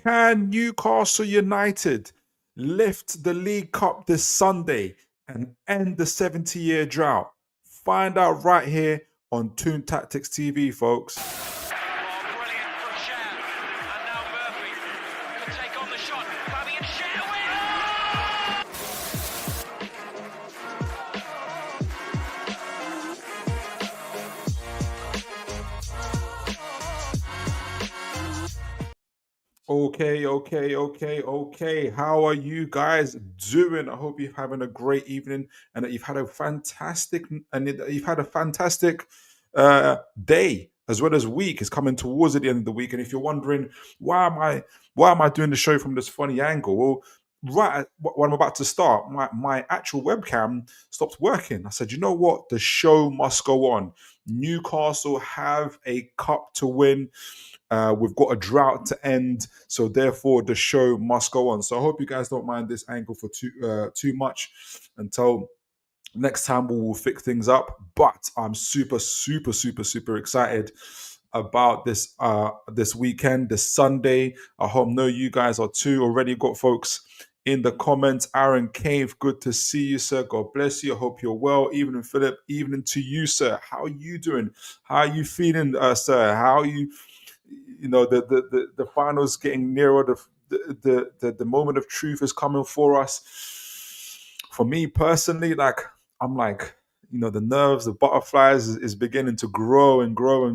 Can Newcastle United lift the League Cup this Sunday and end the 70-year drought? Find out right here on Toon Tactics TV, folks. Oh, brilliant from Cher. And now Murphy could take on the shot. Fabian Cher Okay. How are you guys doing? I hope you're having a great evening and that you've had a fantastic day as well as week. It's coming towards the end of the week, and if you're wondering why am I doing the show from this funny angle, well, right when I'm about to start, my actual webcam stopped working. I said, you know what? The show must go on. Newcastle have a cup to win. We've got a drought to end, so therefore the show must go on. So I hope you guys don't mind this angle for too much. Until next time, we will fix things up. But I'm super excited about this weekend, this Sunday. I hope you guys are too. Already got folks in the comments. Aaron Cave, good to see you, sir. God bless you. I hope you're well. Evening, Philip. Evening to you, sir. How are you doing? How are you feeling, sir? How are you? You know, the finals getting nearer. The moment of truth is coming for us. For me personally, I'm like, the nerves, the butterflies is beginning to grow and grow.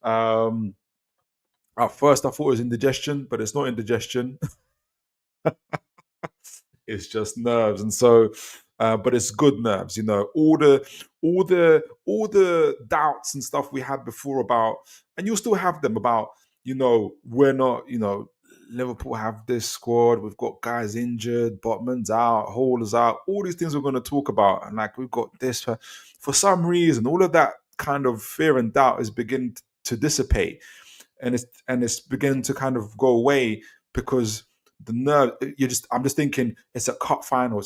At first I thought it was indigestion, but it's not indigestion. It's just nerves. And so but it's good nerves, all the doubts and stuff we had before about, and you'll still have them about, we're not, Liverpool have this squad, we've got guys injured, Botman's out, Hall's out, all these things we're going to talk about, and we've got this for some reason, all of that kind of fear and doubt is beginning to dissipate, and it's beginning to kind of go away, because the nerve, I'm just thinking, it's a cup final,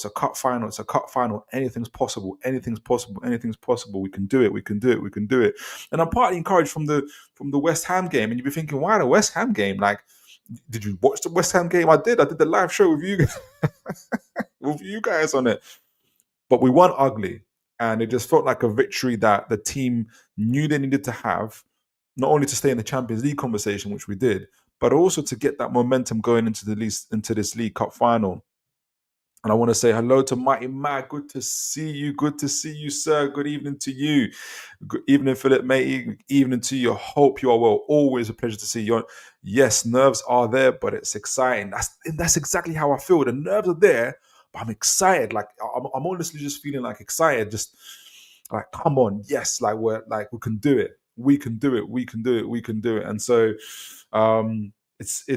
anything's possible, we can do it. And I'm partly encouraged from the West Ham game, and you'd be thinking, why the West Ham game? Did you watch the West Ham game? I did the live show with you with you guys on it, but we won ugly, and it just felt like a victory that the team knew they needed to have, not only to stay in the Champions League conversation, which we did, but also to get that momentum going into this League Cup final. And I want to say hello to Mighty Mag. Good to see you, sir. Good evening to you. Good evening, Philip, mate. Evening to you. Hope you are well. Always a pleasure to see you. Yes, nerves are there, but it's exciting. That's exactly how I feel. The nerves are there, but I'm excited. I'm honestly just feeling excited. Just come on, yes, we can do it. We can do it. And so it's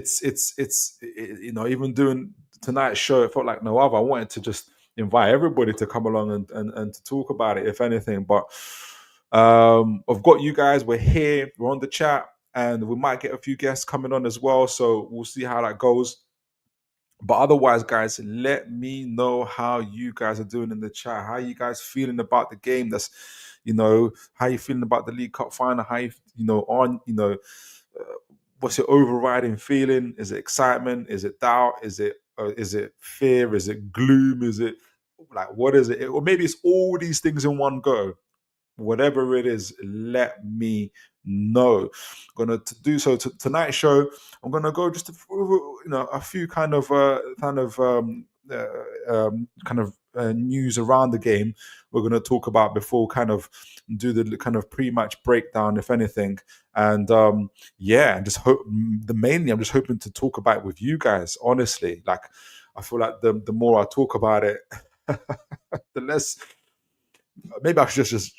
even doing tonight's show, it felt like no other. I wanted to just invite everybody to come along and to talk about it, if anything. But I've got you guys. We're here. We're on the chat, and we might get a few guests coming on as well. So we'll see how that goes. But otherwise, guys, let me know how you guys are doing in the chat. How are you guys feeling about the game? That's, how you feeling about the League Cup final? How what's your overriding feeling? Is it excitement? Is it doubt? Is it fear? Is it gloom? Is it what is it? Or maybe it's all these things in one go. Whatever it is, let me know. I'm gonna do so tonight's show. I'm gonna go just a few kind of news around the game. We're gonna talk about before kind of do the kind of pre-match breakdown, if anything. And just hope I'm just hoping to talk about it with you guys. Honestly, I feel like the more I talk about it, the less. Maybe I should just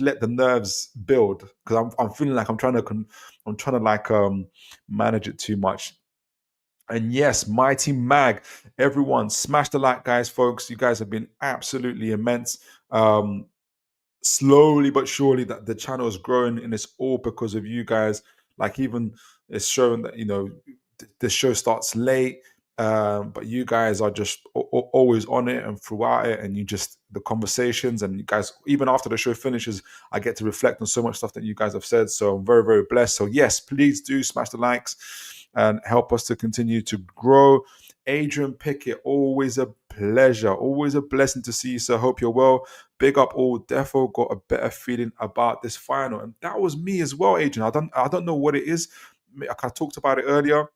let the nerves build, because I'm feeling like I'm trying to manage it too much. And yes, Mighty Mag, everyone, smash the like, guys, folks. You guys have been absolutely immense. Slowly but surely, that the channel is growing, and it's all because of you guys. Even it's showing that the show starts late. But you guys are just always on it and throughout it, and the conversations, and you guys, even after the show finishes, I get to reflect on so much stuff that you guys have said. So I'm very, very blessed. So yes, please do smash the likes. and help us to continue to grow. Adrian Pickett, always a pleasure, always a blessing to see you, sir. Hope you're well. Big up all. Defo got a better feeling about this final, and that was me as well, Adrian. I don't know what it is. Like I talked about it earlier.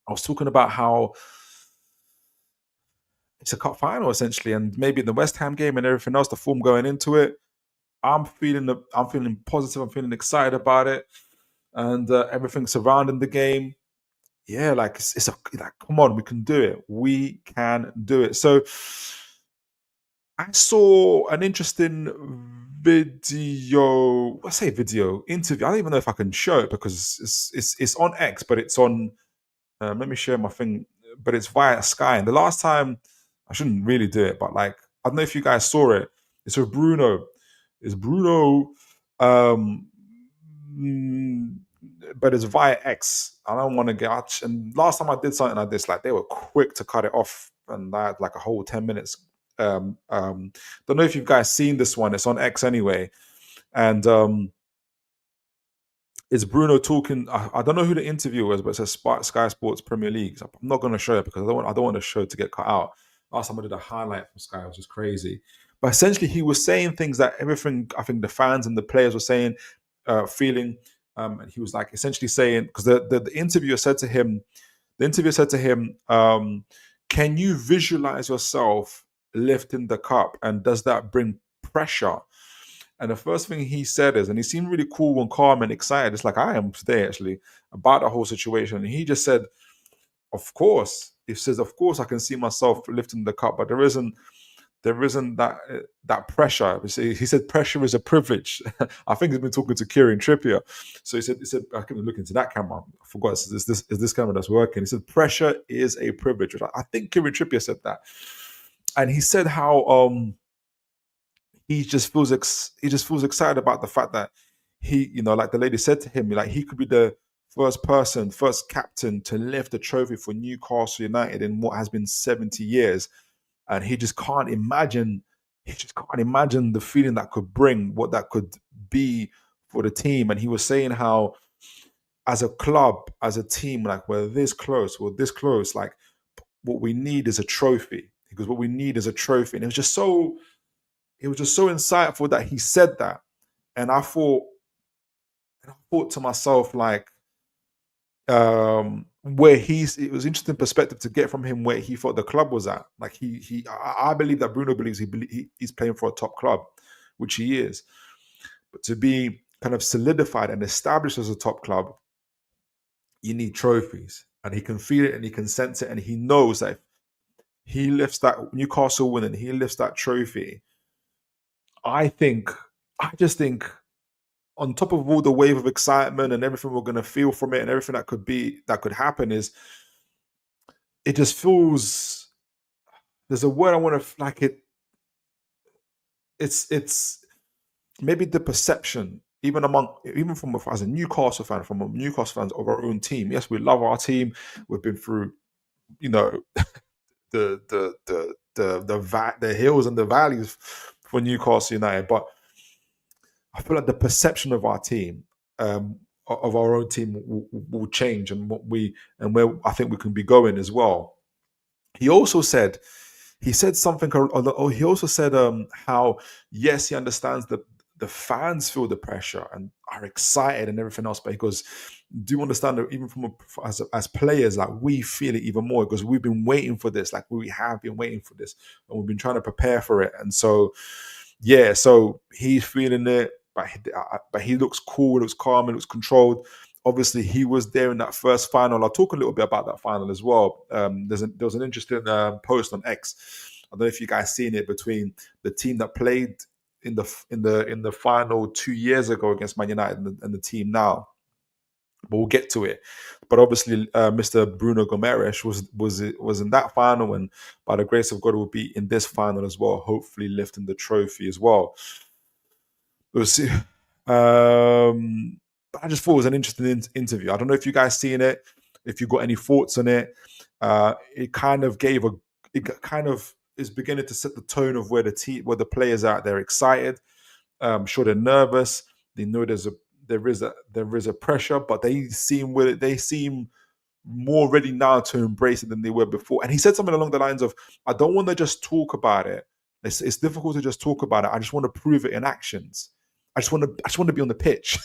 I was talking about how it's a cup final essentially, and maybe the West Ham game and everything else, the form going into it. I'm feeling positive. I'm feeling excited about it, and everything surrounding the game. Yeah, like like come on, we can do it. We can do it. So I saw an interesting video. I say video interview. I don't even know if I can show it because it's on X, but it's on. Let me share my thing, but it's via Sky. And the last time, I shouldn't really do it, but like I don't know if you guys saw it. It's with Bruno. It's Bruno, um, mm, but it's via X. I don't want to get out. And last time I did something like this, like they were quick to cut it off, and I had like a whole 10 minutes. Don't know if you guys seen this one. It's on X anyway, and it's Bruno talking. I don't know who the interview was, but it says Sky Sports Premier League. So I'm not going to show it because I don't want the show to get cut out. Last time I did a highlight from Sky, which was crazy. But essentially, he was saying things that everything I think the fans and the players were saying, feeling, and he was like essentially saying because the interviewer said to him, "Can you visualize yourself lifting the cup, and does that bring pressure?" And the first thing he said is, and he seemed really cool and calm and excited, just like I am today, actually, about the whole situation. And he just said, "Of course." He says, "Of course, I can see myself lifting the cup, but there isn't that pressure." He said, "Pressure is a privilege." I think he's been talking to Kieran Trippier. So he said, I can look into that camera. I forgot, is this camera that's working? He said, "Pressure is a privilege." I think Kieran Trippier said that. And he said how he just feels excited about the fact that he, like the lady said to him, like he could be the first captain to lift the trophy for Newcastle United in what has been 70 years. And he just can't imagine the feeling that could bring, what that could be for the team. And he was saying how as a club, as a team, like we're this close, like what we need is a trophy. Because what we need is a trophy. And it was just so insightful that he said that. And I thought to myself, like, where it was interesting perspective to get from him where he thought the club was at. Like I believe that Bruno believes he's playing for a top club, which he is. But to be kind of solidified and established as a top club, you need trophies. And he can feel it and he can sense it. And he knows that if he lifts that Newcastle win and he lifts that trophy, I just think on top of all the wave of excitement and everything we're going to feel from it and everything that could happen, is it just feels, there's a word I want to like it. It's maybe the perception, even from as a Newcastle fan, from Newcastle fans of our own team. Yes, we love our team. We've been through, the hills and the valleys for Newcastle United, but I feel like the perception of our team, of our own team, will change, and where I think we can be going as well. He said something. He also said how yes, he understands that the fans feel the pressure and are excited and everything else, but he goes, "Do you understand that even as players, like we feel it even more because we've been waiting for this. Like we have been waiting for this, and we've been trying to prepare for it. And so, yeah, so he's feeling it." But he looks cool, he looks calm, he looks controlled. Obviously, he was there in that first final. I'll talk a little bit about that final as well. There was an interesting post on X. I don't know if you guys seen it, between the team that played in the final 2 years ago against Man United and the team now. But we'll get to it. But obviously, Mr. Bruno Gomes was in that final, and by the grace of God, will be in this final as well. Hopefully, lifting the trophy as well. We'll see. But I just thought it was an interesting interview. I don't know if you guys seen it, if you got any thoughts on it. It kind of is beginning to set the tone of where the players are. They're excited. Sure, they're nervous. They know there is a pressure, but they seem more ready now to embrace it than they were before. And he said something along the lines of, I don't want to just talk about it. It's difficult to just talk about it. I just want to prove it in actions. I just want to be on the pitch.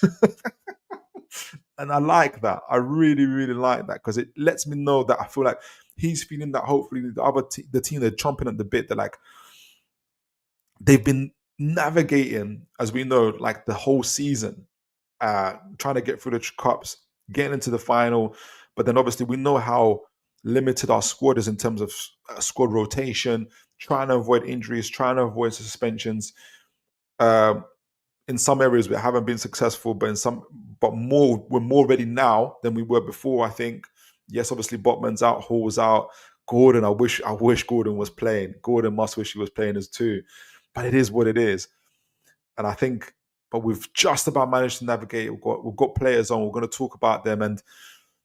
And I like that. I really, really like that, because it lets me know that I feel like he's feeling that hopefully the team, they're chomping at the bit. They're like, they've been navigating, as we know, like the whole season, trying to get through the cups, getting into the final. But then obviously we know how limited our squad is in terms of squad rotation, trying to avoid injuries, trying to avoid suspensions. In some areas we haven't been successful, but we're more ready now than we were before, I think. Yes, obviously Botman's out, Hall's out. Gordon, I wish Gordon was playing. Gordon must wish he was playing as too. But it is what it is. And I think, but we've just about managed to navigate. We've got players on. We're going to talk about them, and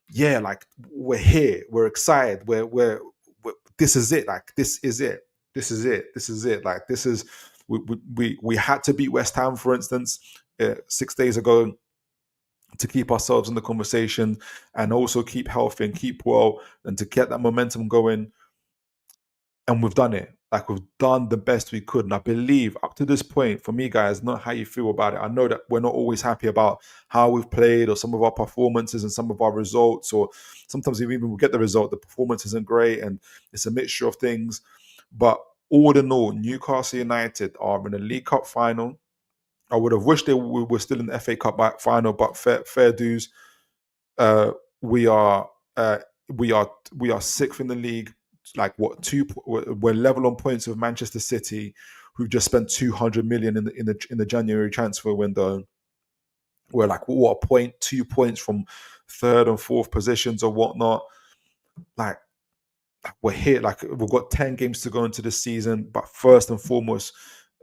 yeah, like we're here. We're excited. We're this is it. Like this is it. This is it. This is it. Like this is. We had to beat West Ham, for instance, 6 days ago, to keep ourselves in the conversation and also keep healthy and keep well and to get that momentum going. And we've done it. Like, we've done the best we could. And I believe up to this point, for me, guys, not how you feel about it. I know that we're not always happy about how we've played or some of our performances and some of our results, or sometimes even we get the result, the performance isn't great and it's a mixture of things. But all in all, Newcastle United are in a League Cup final. I would have wished we were still in the FA Cup final, but fair dues. We are sixth in the league. Like we're level on points with Manchester City, who've just spent 200 million in the January transfer window. We're like, what, a point, 2 points from third and fourth positions or whatnot. Like, we're here. Like, we've got 10 games to go into this season, but first and foremost,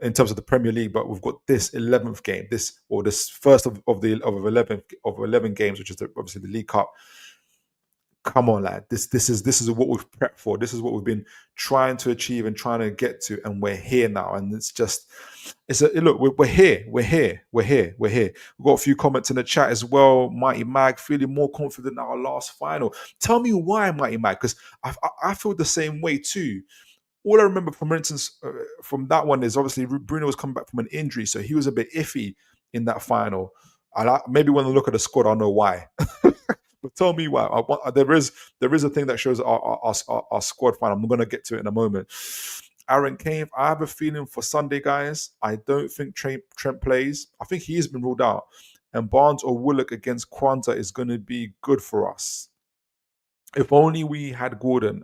in terms of the Premier League, but we've got this 11th game, this first of 11 games, which is obviously the League Cup. Come on, lad. This is what we've prepped for. This is what we've been trying to achieve and trying to get to, and we're here now. And look, we're here. We've got a few comments in the chat as well. Mighty Mag, feeling more confident at our last final. Tell me why, Mighty Mag, because I feel the same way too. All I remember, for instance, from that one is obviously Bruno was coming back from an injury, so he was a bit iffy in that final. Maybe when I look at the squad, I'll know why. But tell me why. There is a thing that shows our squad final. I'm going to get to it in a moment. Aaron Kane, I have a feeling for Sunday, guys. I don't think Trent plays. I think he has been ruled out. And Barnes or Willock against Kwanzaa is going to be good for us. If only we had Gordon.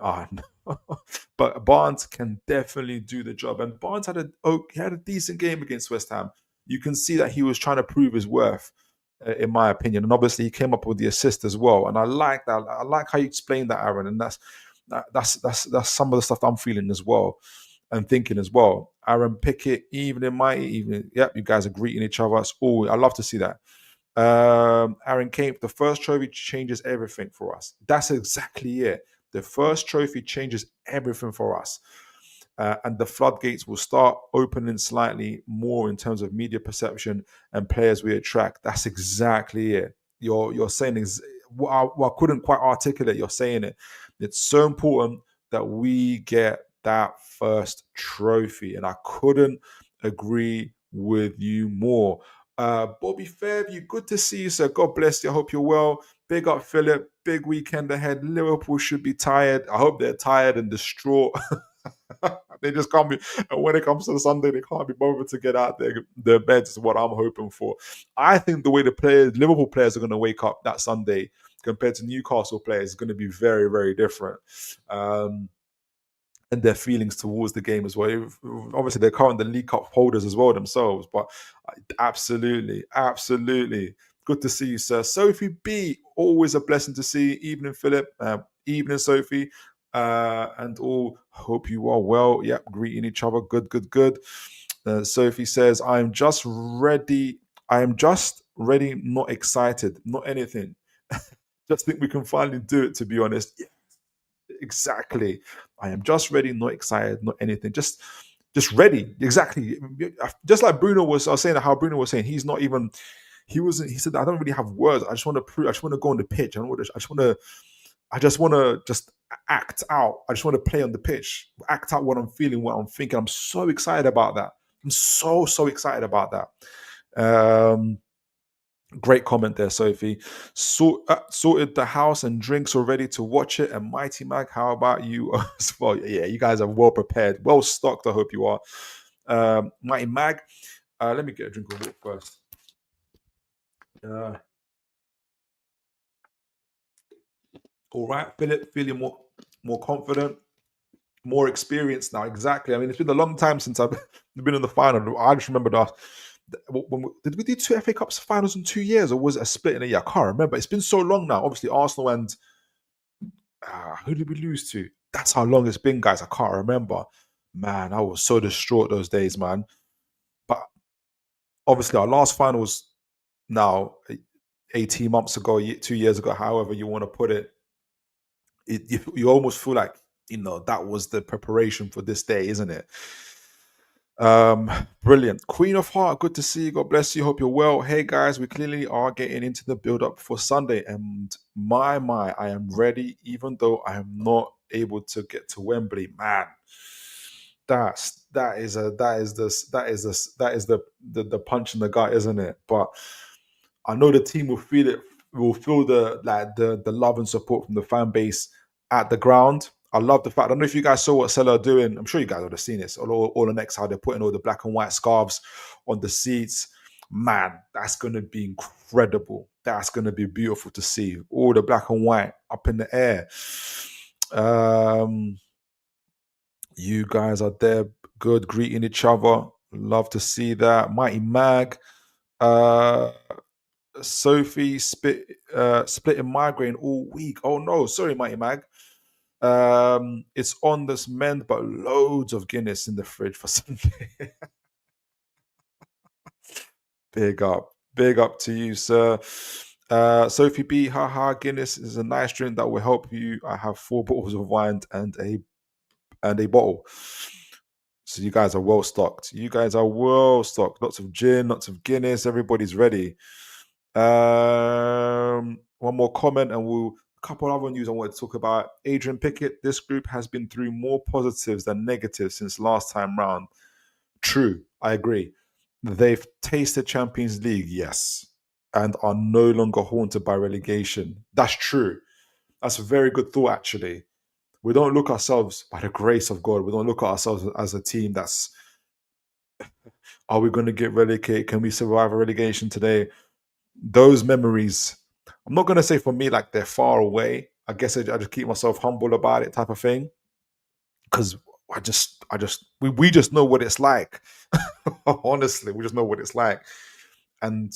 But Barnes can definitely do the job. And Barnes had a decent game against West Ham. You can see that he was trying to prove his worth, in my opinion. And obviously he came up with the assist as well. And I like that. I like how you explained that, Aaron. And that's some of the stuff that I'm feeling as well and thinking as well. Aaron Pickett, evening. Yep, you guys are greeting each other. I love to see that. Aaron Kane, the first trophy changes everything for us. That's exactly it. The first trophy changes everything for us. And the floodgates will start opening slightly more in terms of media perception and players we attract. That's exactly it. You're saying I couldn't quite articulate. You're saying it. It's so important that we get that first trophy, and I couldn't agree with you more. Bobby Fairview, good to see you, sir. God bless you. I hope you're well. Big up, Philip. Big weekend ahead. Liverpool should be tired. I hope they're tired and distraught. They just can't be. And when it comes to the Sunday, they can't be bothered to get out their beds. Is what I'm hoping for. I think the way Liverpool players are going to wake up that Sunday compared to Newcastle players is going to be very, very different. And their feelings towards the game as well. Obviously, they're currently the League Cup holders as well themselves. But absolutely. Good to see you, sir. Sophie B, always a blessing to see. Evening, Philip. Evening, Sophie. And all, hope you are well. Yep, greeting each other. Good. Sophie says, I am just ready, not excited, not anything. Just think we can finally do it, to be honest. Yeah, exactly. I am just ready, not excited, not anything. Just ready. Exactly. Just like Bruno was, I was saying how Bruno was saying, he said, I don't really have words. I just want to prove, I just want to go on the pitch. I just want to I just want to just act out. I just want to play on the pitch, act out what I'm feeling, what I'm thinking. I'm so excited about that. I'm so excited about that. Great comment there, Sophie. Sorted the house and drinks already to watch it. And Mighty Mag, how about you as well? Yeah, you guys are well prepared, well stocked. I hope you are. Mighty Mag, let me get a drink of water first. All right, Philip, feeling more confident, more experienced now. Exactly. I mean, it's been a long time since I've been in the final. I just remember did we do 2 FA Cups finals in 2 years, or was it a split in a year? I can't remember. It's been so long now. Obviously, Arsenal and who did we lose to? That's how long it's been, guys. I can't remember. Man, I was so distraught those days, man. But obviously, our last final was now 18 months ago, 2 years ago, however you want to put it. You almost feel like, that was the preparation for this day, isn't it? Brilliant. Queen of Heart, good to see you. God bless you. Hope you're well. Hey guys, we clearly are getting into the build up for Sunday, and my, I am ready, even though I am not able to get to Wembley. Man, that is the punch in the gut, isn't it? But I know the team will feel it. Will feel the love and support from the fan base at the ground. I love the fact. I don't know if you guys saw what Seller are doing. I'm sure you guys would have seen this. All the next, how they're putting all the black and white scarves on the seats. Man, that's going to be incredible. That's going to be beautiful to see. All the black and white up in the air. You guys are there, good, greeting each other. Love to see that. Mighty Mag. Sophie splitting migraine all week. Oh no, sorry, Mighty Mag. It's on this mend, but loads of Guinness in the fridge for Sunday. Big up to you, sir. Sophie B, haha, Guinness is a nice drink that will help you. I have 4 bottles of wine and a bottle. So you guys are well stocked. Lots of gin, lots of Guinness. Everybody's ready. One more comment, and a couple other news I wanted to talk about. Adrian Pickett, this group has been through more positives than negatives since last time round. True, I agree. They've tasted Champions League, yes, and are no longer haunted by relegation. That's true. That's a very good thought, actually. We don't look ourselves, by the grace of God, we don't look at ourselves as a team that's, are we going to get relegated? Can we survive a relegation today? Those memories, I'm not going to say for me like they're far away. I guess I just keep myself humble about it, type of thing, because we just know what it's like. Honestly, we just know what it's like, and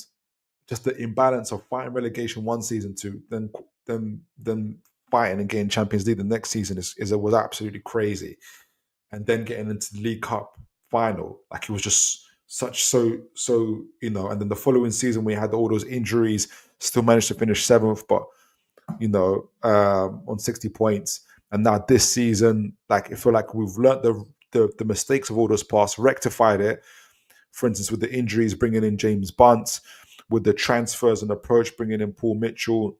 just the imbalance of fighting relegation one season to then fighting and getting Champions League the next season was absolutely crazy, and then getting into the League Cup final, like it was just and then the following season we had all those injuries, still managed to finish 7th, but on 60 points. And now this season, like I feel like we've learnt the mistakes of all those past, rectified it. For instance, with the injuries, bringing in James Bunt, with the transfers and approach, bringing in Paul Mitchell.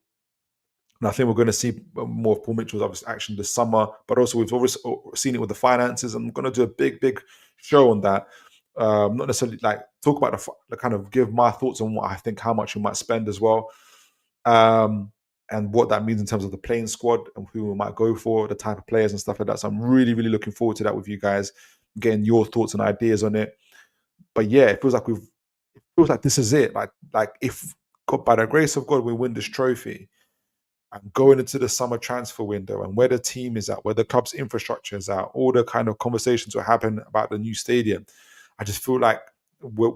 And I think we're going to see more of Paul Mitchell's obvious action this summer, but also we've always seen it with the finances. I'm going to do a big show on that. Not necessarily like talk about the kind of give my thoughts on what I think, how much we might spend as well. And what that means in terms of the playing squad and who we might go for, the type of players and stuff like that. So I'm really looking forward to that with you guys, getting your thoughts and ideas on it. But yeah, it feels like this is it. Like if God, by the grace of God, we win this trophy and going into the summer transfer window and where the team is at, where the club's infrastructure is at, all the kind of conversations will happen about the new stadium. I just feel like we're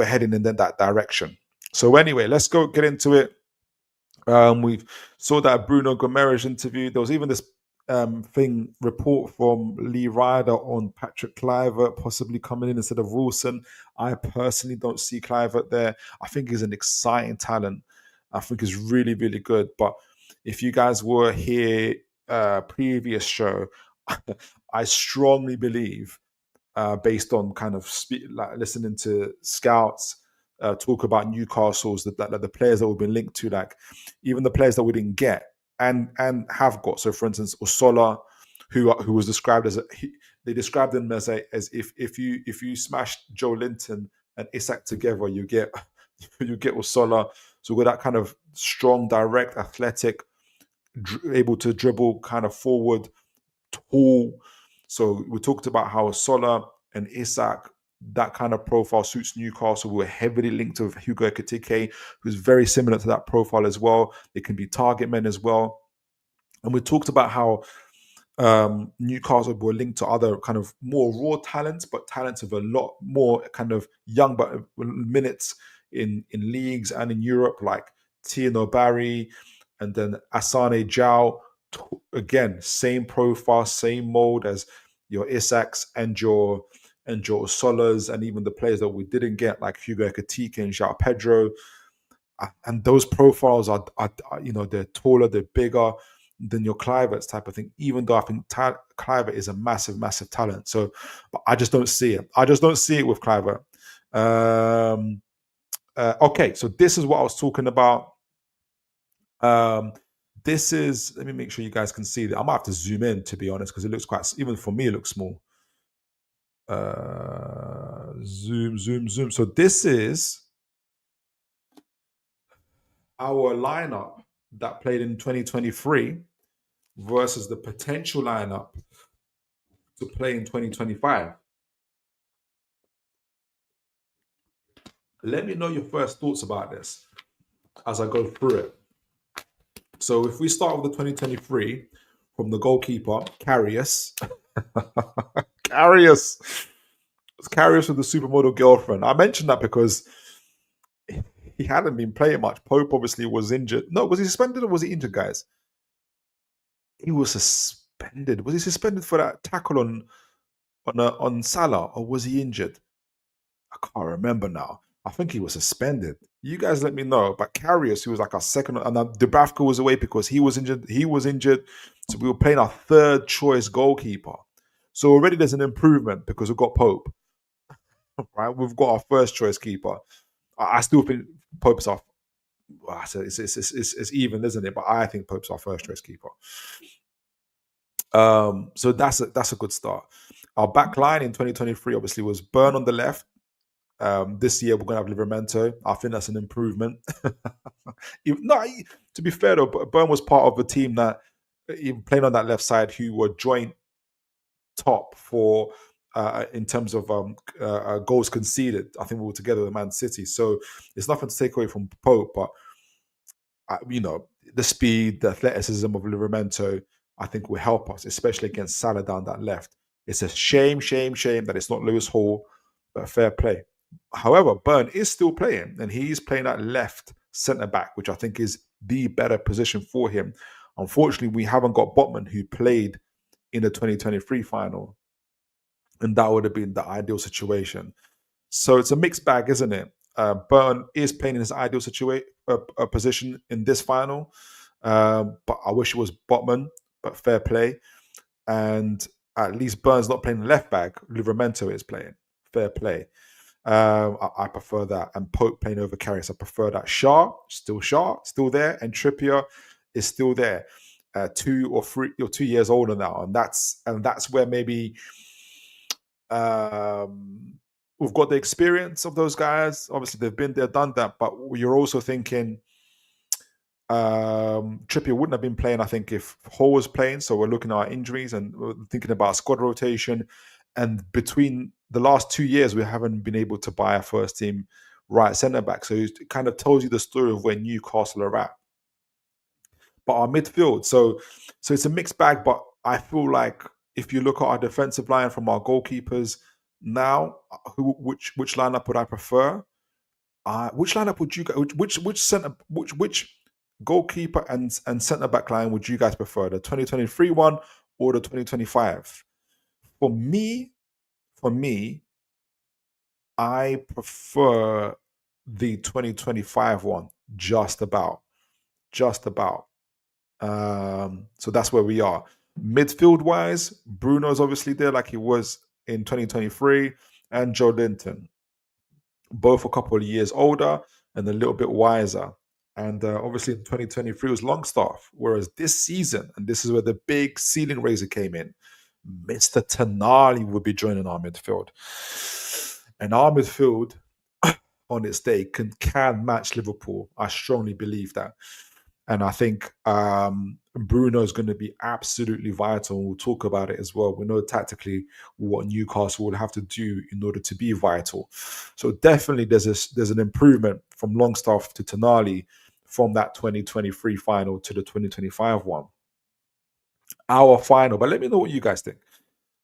heading in that direction. So anyway, let's go get into it. We saw that Bruno Gomes interview. There was even this report from Lee Ryder on Patrick Kluivert possibly coming in instead of Wilson. I personally don't see Kluivert there. I think he's an exciting talent. I think he's really good. But if you guys were here previous show, I strongly believe, based on kind of listening to scouts, talk about Newcastle's the players that we've been linked to, like even the players that we didn't get and have got. So, for instance, Osola, who was described as they described him as if you smash Joe Linton and Isak together, you get Osola. So with that kind of strong, direct, athletic, able to dribble, kind of forward, tall. So we talked about how Osola and Isak, that kind of profile suits Newcastle. We were heavily linked with Hugo Ekitike, who's very similar to that profile as well. They can be target men as well. And we talked about how Newcastle were linked to other kind of more raw talents, but talents of a lot more kind of young but minutes in leagues and in Europe, like Tino Barry and then Asane Jao. Again, same profile, same mold as your Isaks and your Solas, and even the players that we didn't get, like Hugo Ekitike and João Pedro. And those profiles are they're taller, they're bigger than your Kluivert type of thing, even though I think Kluivert is a massive, massive talent. So, but I just don't see it. I just don't see it with Kluivert. Okay, so this is what I was talking about. This is, let me make sure you guys can see that. I might have to zoom in, to be honest, because it looks quite, even for me, it looks small. Zoom. So this is our lineup that played in 2023 versus the potential lineup to play in 2025. Let me know your first thoughts about this as I go through it. So if we start with the 2023 from the goalkeeper, Karius. Karius with the supermodel girlfriend. I mentioned that because he hadn't been playing much. Pope obviously was injured. No, was he suspended or was he injured, guys? He was suspended. Was he suspended for that tackle on Salah, or was he injured? I can't remember now. I think he was suspended. You guys let me know. But Karius, who was like our second, and Dubravka was away because he was injured. So we were playing our third choice goalkeeper. So already there's an improvement because we've got Pope. Right? We've got our first choice keeper. I still think Pope's our. It's even, isn't it? But I think Pope's our first choice keeper. So that's a good start. Our back line in 2023 obviously was Burn on the left. This year we're going to have Livramento. I think that's an improvement. To be fair though, Burn was part of a team that, even playing on that left side, who were joint top for in terms of goals conceded. I think we were together with Man City. So it's nothing to take away from Pope, but the speed, the athleticism of Livramento, I think will help us, especially against Salah down that left. It's a shame that it's not Lewis Hall, but fair play. However, Burn is still playing, and he's playing at left centre back, which I think is the better position for him. Unfortunately, we haven't got Botman, who played in the 2023 final, and that would have been the ideal situation. So it's a mixed bag, isn't it? Burn is playing in his ideal position in this final, but I wish it was Botman, but fair play. And at least Burn's not playing left back. Livramento is playing. Fair play. I prefer that. And Pope playing over Karius, I prefer that. Shaw, still there. And Trippier is still there. 2 or 3 or 2 years older now. And that's where maybe we've got the experience of those guys. Obviously, they've been there, done that. But you're also thinking Trippier wouldn't have been playing, I think, if Hall was playing. So we're looking at our injuries and we're thinking about squad rotation. And between the last 2 years, we haven't been able to buy a first team right centre back. So it kind of tells you the story of where Newcastle are at. But our midfield, so it's a mixed bag. But I feel like if you look at our defensive line from our goalkeepers now, which lineup would I prefer? Which lineup would you guys? Which goalkeeper and centre back line would you guys prefer? The 2023 one or the 2025? For me, I prefer the 2025 one, just about. So that's where we are. Midfield wise, Bruno's obviously there like he was in 2023, and Joe Linton. both a couple of years older and a little bit wiser. And obviously, in 2023 was Longstaff, whereas this season, and this is where the big ceiling raiser came in, Mr. Tenali would be joining our midfield. And our midfield on its day can match Liverpool. I strongly believe that. And I think Bruno is going to be absolutely vital. We'll talk about it as well. We know tactically what Newcastle will have to do in order to be vital. So definitely there's an improvement from Longstaff to Tonali from that 2023 final to the 2025 one. Our final, but let me know what you guys think.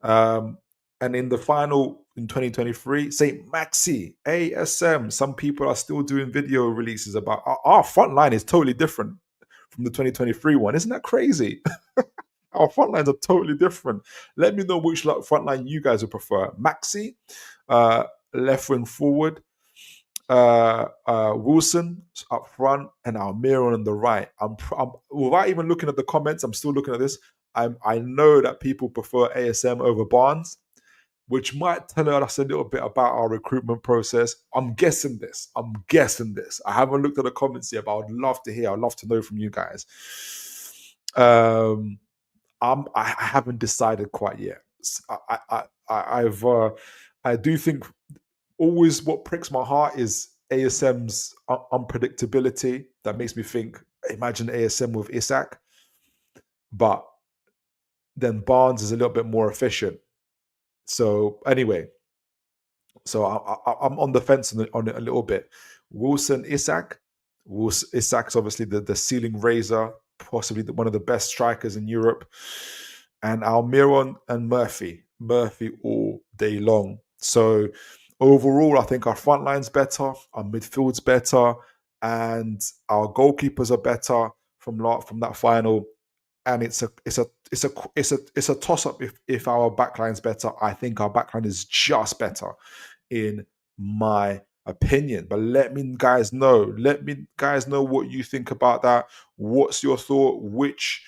And in the final in 2023, St. Maxi, ASM. Some people are still doing video releases about our front line is totally different from the 2023 one. Isn't that crazy? Our front lines are totally different. Let me know which front line you guys would prefer. Maxi, left wing forward, Wilson up front, and Almiron on the right. I'm without even looking at the comments, I'm still looking at this. I know that people prefer ASM over Barnes, which might tell us a little bit about our recruitment process. I'm guessing this. I haven't looked at the comments yet, but I'd love to hear. I'd love to know from you guys. I haven't decided quite yet. I do think always what pricks my heart is ASM's unpredictability. That makes me think, imagine ASM with Isak. But then Barnes is a little bit more efficient. So anyway, I'm on the fence on it a little bit. Wilson, Isak. Isak's obviously the ceiling raiser, possibly one of the best strikers in Europe. And Almiron and Murphy all day long. So overall, I think our front line's better, our midfield's better, and our goalkeepers are better from that final. And it's a toss up if our backline's better. I think our backline is just better, in my opinion. But let me guys know what you think about that. What's your thought? Which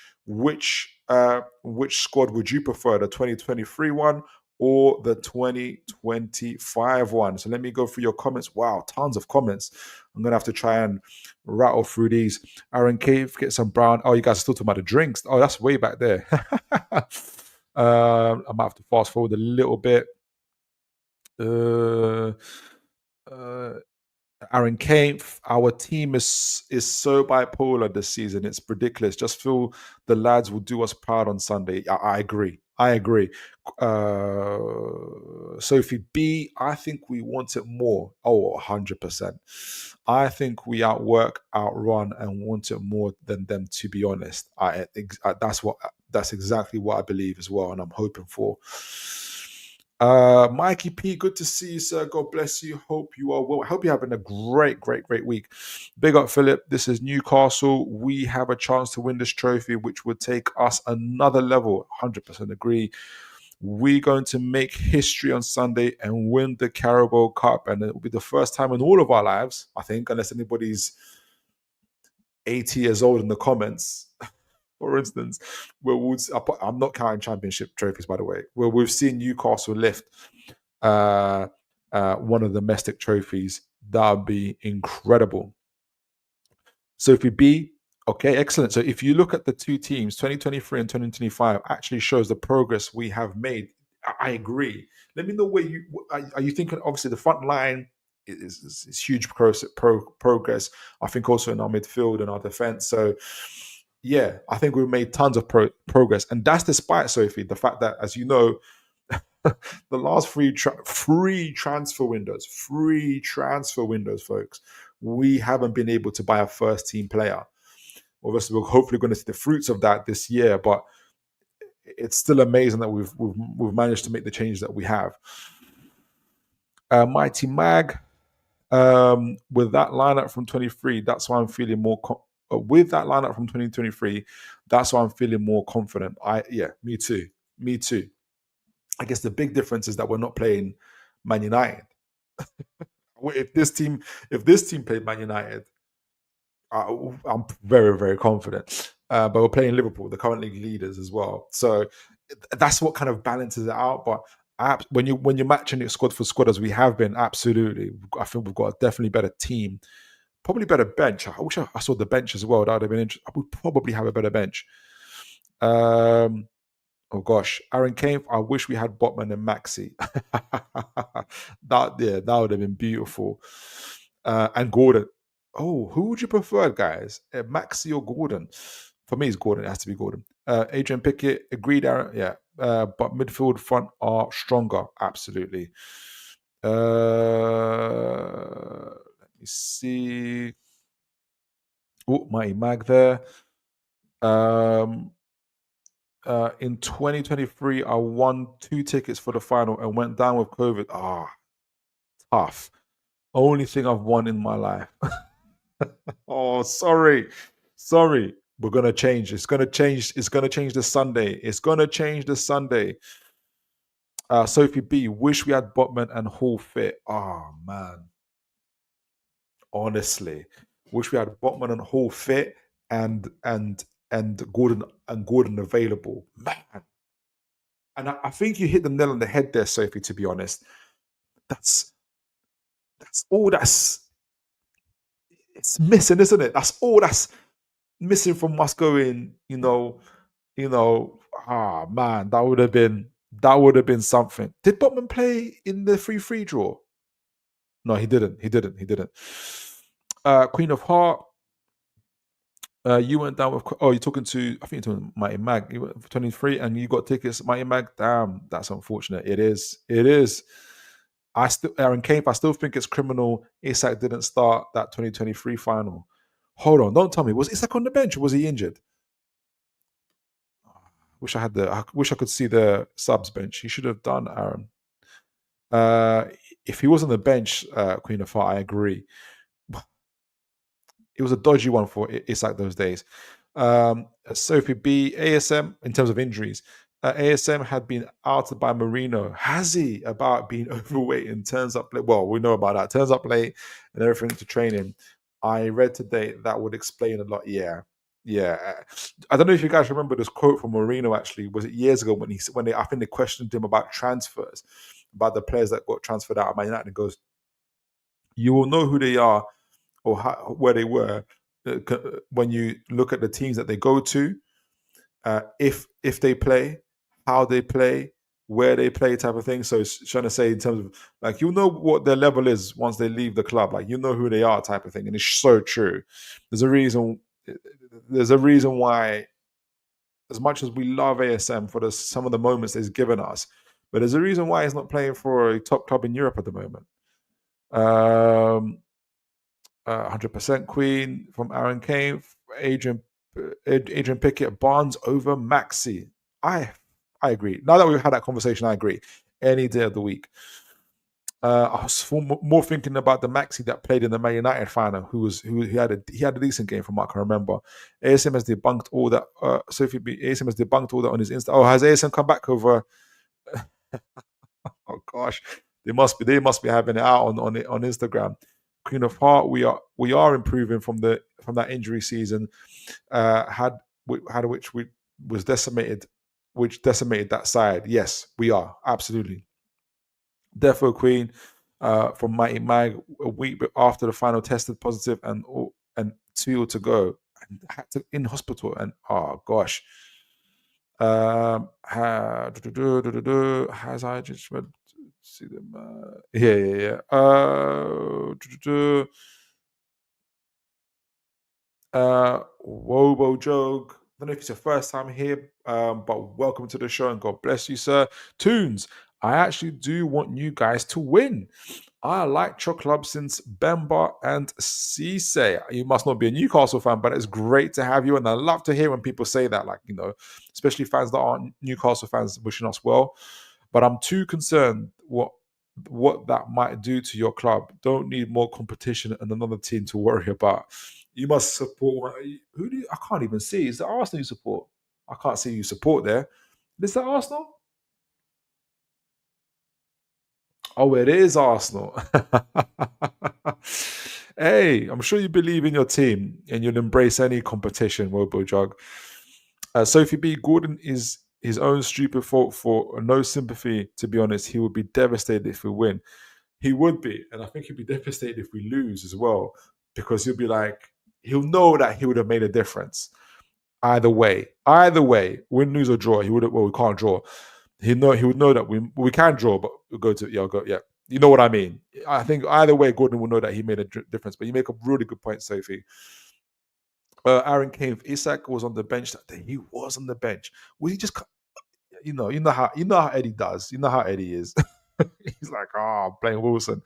squad would you prefer, the 2023 one or the 2025 one? So let me go through your comments. Wow, tons of comments. I'm gonna have to try and rattle through these. Aaron Cave, get some brown. Oh, you guys are still talking about the drinks. Oh, that's way back there. I might have to fast forward a little bit. Aaron Kane, our team is so bipolar this season. It's ridiculous. Just feel the lads will do us proud on Sunday. I agree. Sophie B, I think we want it more. Oh, 100%. I think we outwork, outrun, and want it more than them, to be honest. That's exactly what I believe as well, and I'm hoping for. Mikey P, good to see you, sir. God bless you. Hope you are well. I hope you're having a great week. Big up, Philip. This is Newcastle. We have a chance to win this trophy, which would take us another level. 100% agree. We're going to make history on Sunday and win the Carabao Cup. And it will be the first time in all of our lives, I think, unless anybody's 80 years old in the comments, for instance, where I'm not counting championship trophies, by the way, where we've seen Newcastle lift one of the domestic trophies. That would be incredible. Sophie B, okay, excellent. So if you look at the two teams, 2023 and 2025, actually shows the progress we have made. I agree. Let me know where are you thinking. Obviously, the front line is huge progress. I think also in our midfield and our defense. So yeah, I think we've made tons of progress. And that's despite, Sophie, the fact that, as you know, the last free transfer windows, folks, we haven't been able to buy a first team player. Obviously, we're hopefully going to see the fruits of that this year, but it's still amazing that we've managed to make the changes that we have. Mighty Mag, with that lineup from 23, that's why I'm feeling more with that lineup from 2023, that's why I'm feeling more confident. Me too. I guess the big difference is that we're not playing Man United. If this team played Man United, I'm very, very confident. But we're playing Liverpool, the current league leaders as well. So that's what kind of balances it out. But when you're matching it squad for squad as we have been, absolutely. I think we've got a definitely better team, probably better bench. I wish I saw the bench as well. That would have been interesting. I would probably have a better bench. Oh gosh, Aaron Kane. I wish we had Botman and Maxi. that would have been beautiful. And Gordon. Oh, who would you prefer, guys? Maxi or Gordon? For me, it's Gordon. It has to be Gordon. Adrian Pickett, agreed, Aaron. Yeah. But midfield front are stronger. Absolutely. Let me see. Oh, Mighty Mag there. In 2023, I won 2 tickets for the final and went down with COVID. Tough. Only thing I've won in my life. Oh, sorry. We're gonna change. It's gonna change. It's gonna change this Sunday. Sophie B, wish we had Botman and Hall fit. Oh man. Honestly. Wish we had Botman and Hall fit and Gordon available. Man. And I think you hit the nail on the head there, Sophie, to be honest. That's all it's missing, isn't it? That's all that's missing from us going, man, that would have been something. Did Botman play in the 3-3 draw? No, he didn't. Queen of Heart. You went down with. Oh, you're talking to. I think you're talking to Mighty Mag. You went for 23, and you got tickets. Mighty Mag. Damn, that's unfortunate. It is. Aaron Kane. I still think it's criminal. Isak didn't start that 2023 final. Hold on, don't tell me. Was Isak on the bench or was he injured? Wish I could see the subs bench. He should have done, Aaron. If he was on the bench, Queen of Heart, I agree. It was a dodgy one for Isak those days. Sophie B, ASM, in terms of injuries, ASM had been outed by Marino. Has he? About being overweight and turns up late. Well, we know about that. Turns up late and everything to training. I read today that would explain a lot. Yeah. I don't know if you guys remember this quote from Marino, actually. Was it years ago when I think they questioned him about transfers, about the players that got transferred out of Man United. He goes, you will know who they are or where they were when you look at the teams that they go to, if they play, how they play, where they play, type of thing. So it's trying to say in terms of, like, you know what their level is once they leave the club, like, you know who they are, type of thing. And it's so true. There's a reason why, as much as we love ASM for some of the moments he's given us, but there's a reason why he's not playing for a top club in Europe at the moment. 100% Queen from Aaron Kane. Adrian Pickett, Barnes over Maxi. I agree. Now that we've had that conversation, I agree. Any day of the week. I was more thinking about the Maxi that played in the Man United final, who had a decent game from what I can remember. ASM has debunked all that. ASM has debunked all that on his Insta. Oh, has ASM come back over? Oh gosh, they must be having it out on Instagram. Queen of Heart, we are improving from that injury season, which decimated that side. Yes, we are absolutely. Defo Queen from Mighty Mag, a week after the final tested positive and 2 to go and had to in hospital, and oh gosh. Has I just read? See them? Yeah. Wobo Joke. I don't know if it's your first time here, but welcome to the show and God bless you, sir. Tunes, I actually do want you guys to win. I like your club since Bemba and Cisse. You must not be a Newcastle fan, but it's great to have you. And I love to hear when people say that, like, especially fans that aren't Newcastle fans wishing us well. But I'm too concerned what that might do to your club. Don't need more competition and another team to worry about. You must support. Who do you, I can't even see. Is it Arsenal you support? I can't see you support there. Is that Arsenal? Oh, it is Arsenal. Hey, I'm sure you believe in your team and you'll embrace any competition, Wobo Jug. Sophie B. Gordon is his own stupid fault for no sympathy. To be honest, he would be devastated if we win. He would be, and I think he'd be devastated if we lose as well, because he'll be like, he'll know that he would have made a difference either way. Either way, win, lose or draw, he would. Well, we can't draw. He would know that we can draw, but we'll go to yeah. You know what I mean? I think either way, Gordon will know that he made a difference. But you make a really good point, Sophie. Aaron Kane, if Isak was on the bench that day, he was on the bench. Well, he just, you know how Eddie does. You know how Eddie is. He's like, I'm playing Wilson.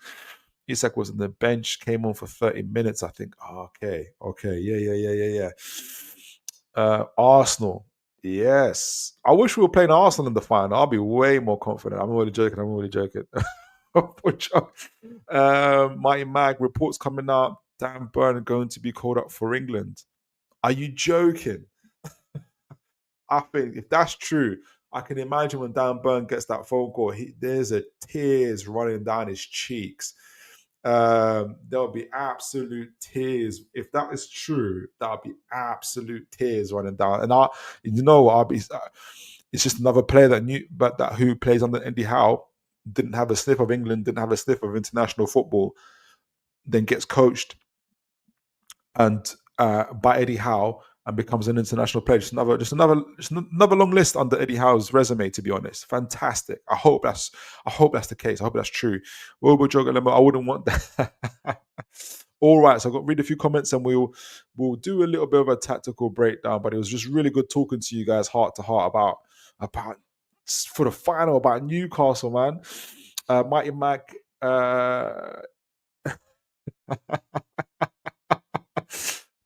Isak was on the bench, came on for 30 minutes. I think, okay, yeah. Arsenal, yes. I wish we were playing Arsenal in the final. I'll be way more confident. I'm really joking. Mighty Mag reports coming out. Dan Burn going to be called up for England. Are you joking? I think if that's true, I can imagine when Dan Burn gets that phone call, there's a tears running down his cheeks. There'll be absolute tears. If that is true, that'll be absolute tears running down. And it's just another player who plays under Eddie Howe, didn't have a sniff of England, didn't have a sniff of international football, then gets coached and by Eddie Howe and becomes an international player. Just another long list under Eddie Howe's resume, to be honest. Fantastic. I hope that's the case. I hope that's true. I wouldn't want that. All right, so I've got to read a few comments and we'll do a little bit of a tactical breakdown, but it was just really good talking to you guys heart to heart about for the final about Newcastle, man. Mighty Mac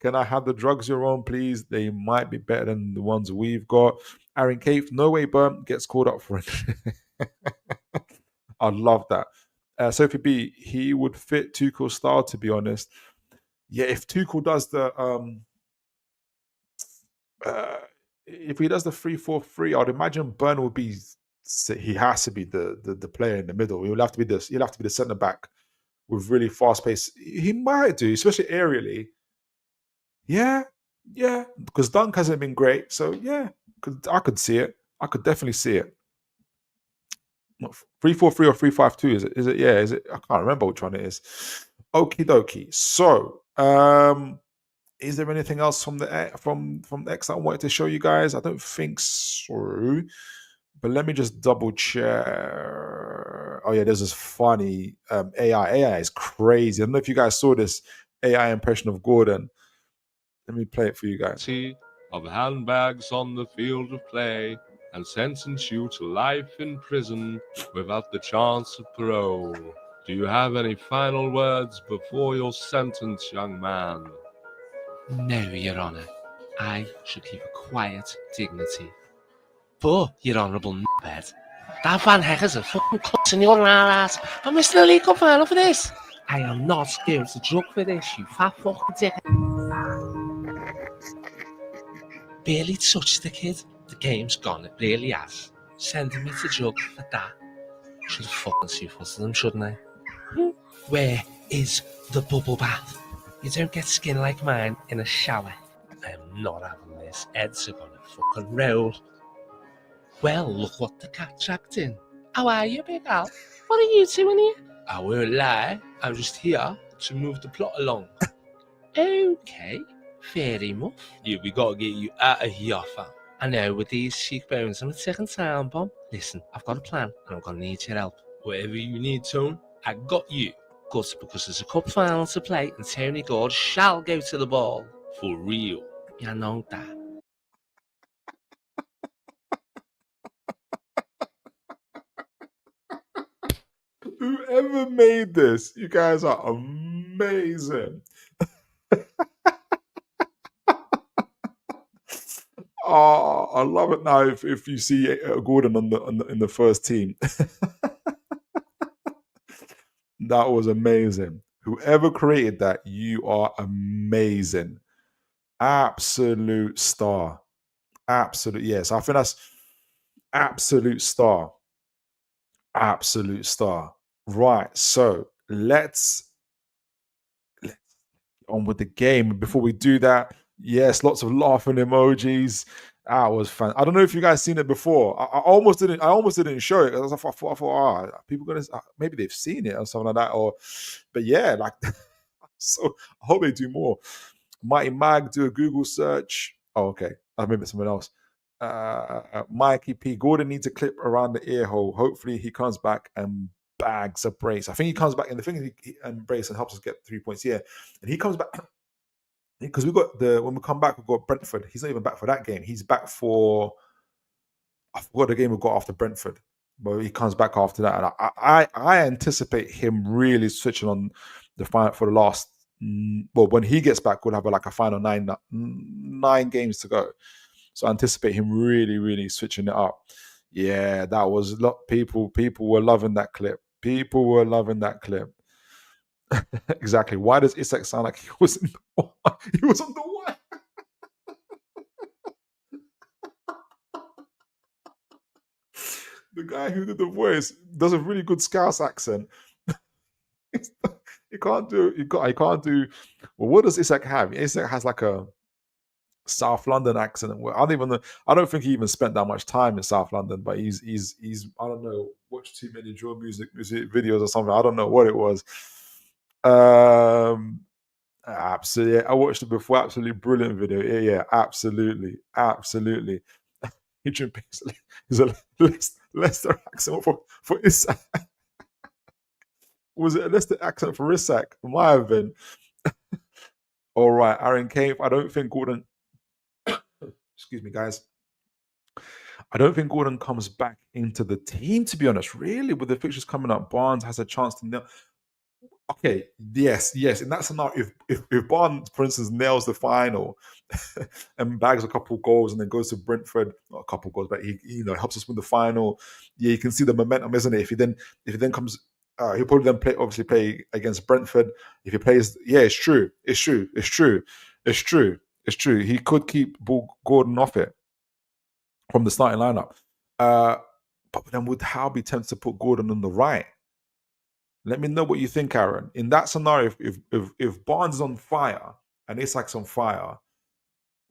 can I have the drugs you're on, please? They might be better than the ones we've got. Aaron Cave, no way Burn gets called up for it. I love that. Sophie B, he would fit Tuchel's style, to be honest. Yeah, if Tuchel does if he does the 3-4-3, I'd imagine Burn will be. He has to be the player in the middle. He'll have to be the centre back with really fast pace. He might do, especially aerially. Yeah, because Dunk hasn't been great. So yeah, I could see it. I could definitely see it. 3-4-3 or 3-5-2, is it? Yeah, is it? I can't remember which one it is. Okie dokie. So, is there anything else from X that I wanted to show you guys? I don't think so. But let me just double check. Oh yeah, there's this funny AI. AI is crazy. I don't know if you guys saw this AI impression of Gordon. Let me play it for you guys. Of handbags on the field of play and sentence you to life in prison without the chance of parole. Do you have any final words before your sentence, young man? No, Your Honour. I should keep a quiet dignity. But, Your Honourable n***head, that Van Hecker's a fucking cuss in your ass. I'm missing the League Cup final for this. I am not going to drug for this, you fat fucking dickhead. Barely touched the kid. The game's gone, it really has. Sending me to jug for that. Should have fucking two-footed them, shouldn't I? Where is the bubble bath? You don't get skin like mine in a shower. I am not having this. Heads are gonna fucking roll. Well, look what the cat tracked in. How are you, Big Al? What are you doing here? I won't lie, I'm just here to move the plot along. Okay, fair enough. Yeah, we gotta get you out of here, fam. I know, with these cheekbones, I'm a ticking time bomb. Listen, I've got a plan, and I'm gonna need your help. Whatever you need, Tone, I got you. Good, because there's a cup final to play, and Tony Gord shall go to the ball. For real. You know that. Whoever made this, you guys are amazing. Oh, I love it now. If you see Gordon in the first team, that was amazing. Whoever created that, you are amazing. Absolute star. Absolute, yes. I think that's absolute star. Absolute star. Right. So let's on with the game. Before we do that, yes, lots of laughing emojis. That was fun. I don't know if you guys seen it before. I almost didn't. I almost didn't show it because I thought, people gonna maybe they've seen it or something like that. But yeah, like, so I hope they do more. Mighty Mag, do a Google search. Oh, okay. I remember someone else. Mikey P. Gordon needs a clip around the ear hole. Hopefully he comes back and bags a brace. I think he comes back and the thing he brace and helps us get 3 points. Yeah, and he comes back because when we come back, we've got Brentford. He's not even back for that game. He's back for, I forgot the game we got after Brentford, but he comes back after that. And I anticipate him really switching on the final for the last. Well, when he gets back, we'll have a final nine games to go. So I anticipate him really, really switching it up. Yeah, that was a lot. People were loving that clip. People were loving that clip. Exactly. Why does Isak sound like he was in the he was on the wire? The guy who did the voice does a really good Scouse accent. He can't do. I can't do. Well, what does Isak have? Isak has like a South London accent. I don't think he even spent that much time in South London. But he's. I don't know. Watched too many drill music videos or something. I don't know what it was. Absolutely. I watched it before. Absolutely brilliant video. Yeah, absolutely. Adrian Paisley is a Leicester accent for Isak. Was it a Leicester accent for Isak? It might have been. All right, Aaron Cave. I don't think Gordon. Excuse me, guys. I don't think Gordon comes back into the team, to be honest. Really, with the fixtures coming up, Barnes has a chance to nail. Okay, yes. In that scenario, if Barnes, for instance, nails the final and bags a couple goals and then goes to Brentford, not a couple goals, but he helps us win the final. Yeah, you can see the momentum, isn't it? If he then comes, he'll probably then play against Brentford. If he plays, yeah, it's true. He could keep Gordon off it from the starting lineup. But then would Howe be tempted to put Gordon on the right? Let me know what you think, Aaron. In that scenario, if Barnes is on fire and Isak's on fire,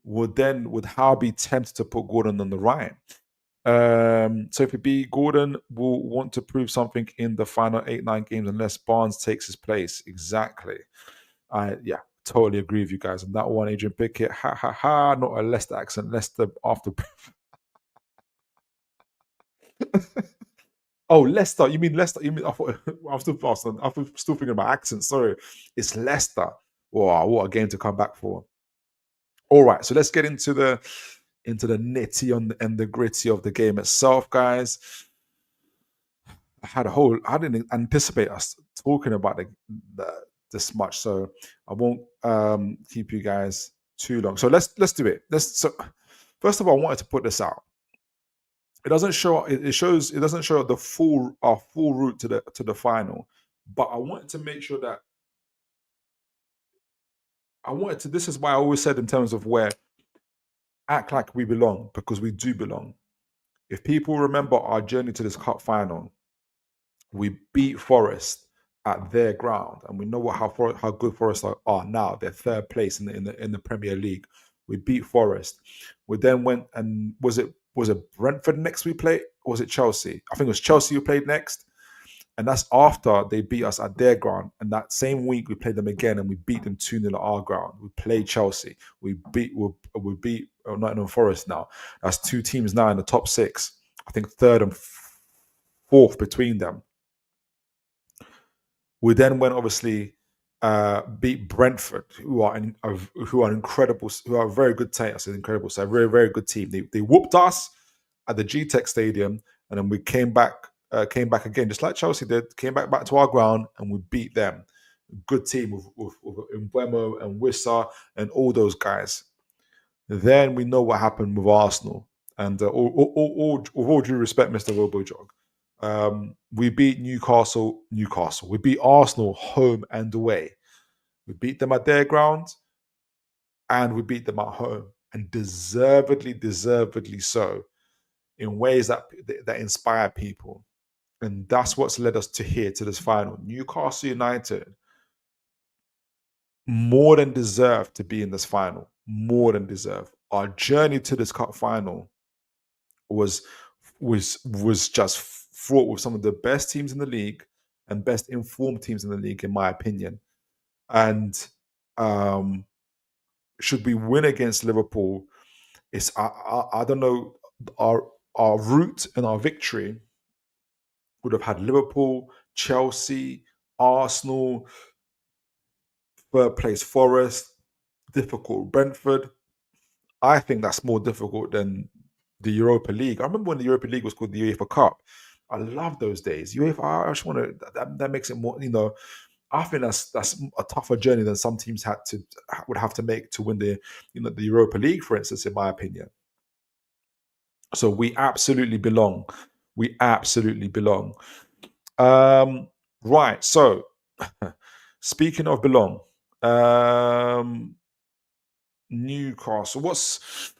would Howe be tempted to put Gordon on the right? So if it be Gordon will want to prove something in the final 8-9 games unless Barnes takes his place. Exactly. Yeah, totally agree with you guys on that one. Adrian Pickett, ha, not a Leicester accent. Leicester after. Oh, Leicester. You mean Leicester? You mean I thought I'm still thinking about accents. Sorry, it's Leicester. Wow, what a game to come back for. All right, so let's get into the nitty and the gritty of the game itself, guys. I didn't anticipate us talking about this much, so I won't keep you guys too long. So let's do it. First of all, I wanted to put this out. It doesn't show. It doesn't show the full route to the final. But I wanted to make sure that This is why I always said in terms of where act like we belong, because we do belong. If people remember our journey to this cup final, we beat Forest at their ground, and we know how good Forest are now. They're third place in the Premier League. We beat Forest. We then went and was it Brentford next we played? Or was it Chelsea? I think it was Chelsea who played next. And that's after they beat us at their ground. And that same week we played them again and we beat them 2-0 at our ground. We played Chelsea. We beat Nottingham Forest now. That's two teams now in the top 6. I think third and fourth between them. We then went obviously beat Brentford, who are incredible, who are a very good team. I said incredible, so a very, very good team. They whooped us at the GTEC Stadium, and then we came back again, just like Chelsea did. Came back to our ground, and we beat them. Good team with Mbeumo and Wissa and all those guys. Then we know what happened with Arsenal, and with all due respect, Mr. Robojog. We beat Newcastle. We beat Arsenal home and away. We beat them at their ground, and we beat them at home, and deservedly so, in ways that inspire people. And that's what's led us to this final. Newcastle United more than deserve to be in this final. More than deserve. our journey to this cup final was just fraught with some of the best teams in the league and best informed teams in the league, in my opinion. And should we win against Liverpool, it's I don't know, our route and our victory would have had Liverpool, Chelsea, Arsenal, third place Forest, difficult Brentford. I think that's more difficult than the Europa League. I remember when the Europa League was called the UEFA Cup. I love those days. UEFA, I just want to, that makes it more, I think that's a tougher journey than some teams would have to make to win the Europa League, for instance, in my opinion. So we absolutely belong. We absolutely belong. Right. So speaking of belong, Newcastle. What's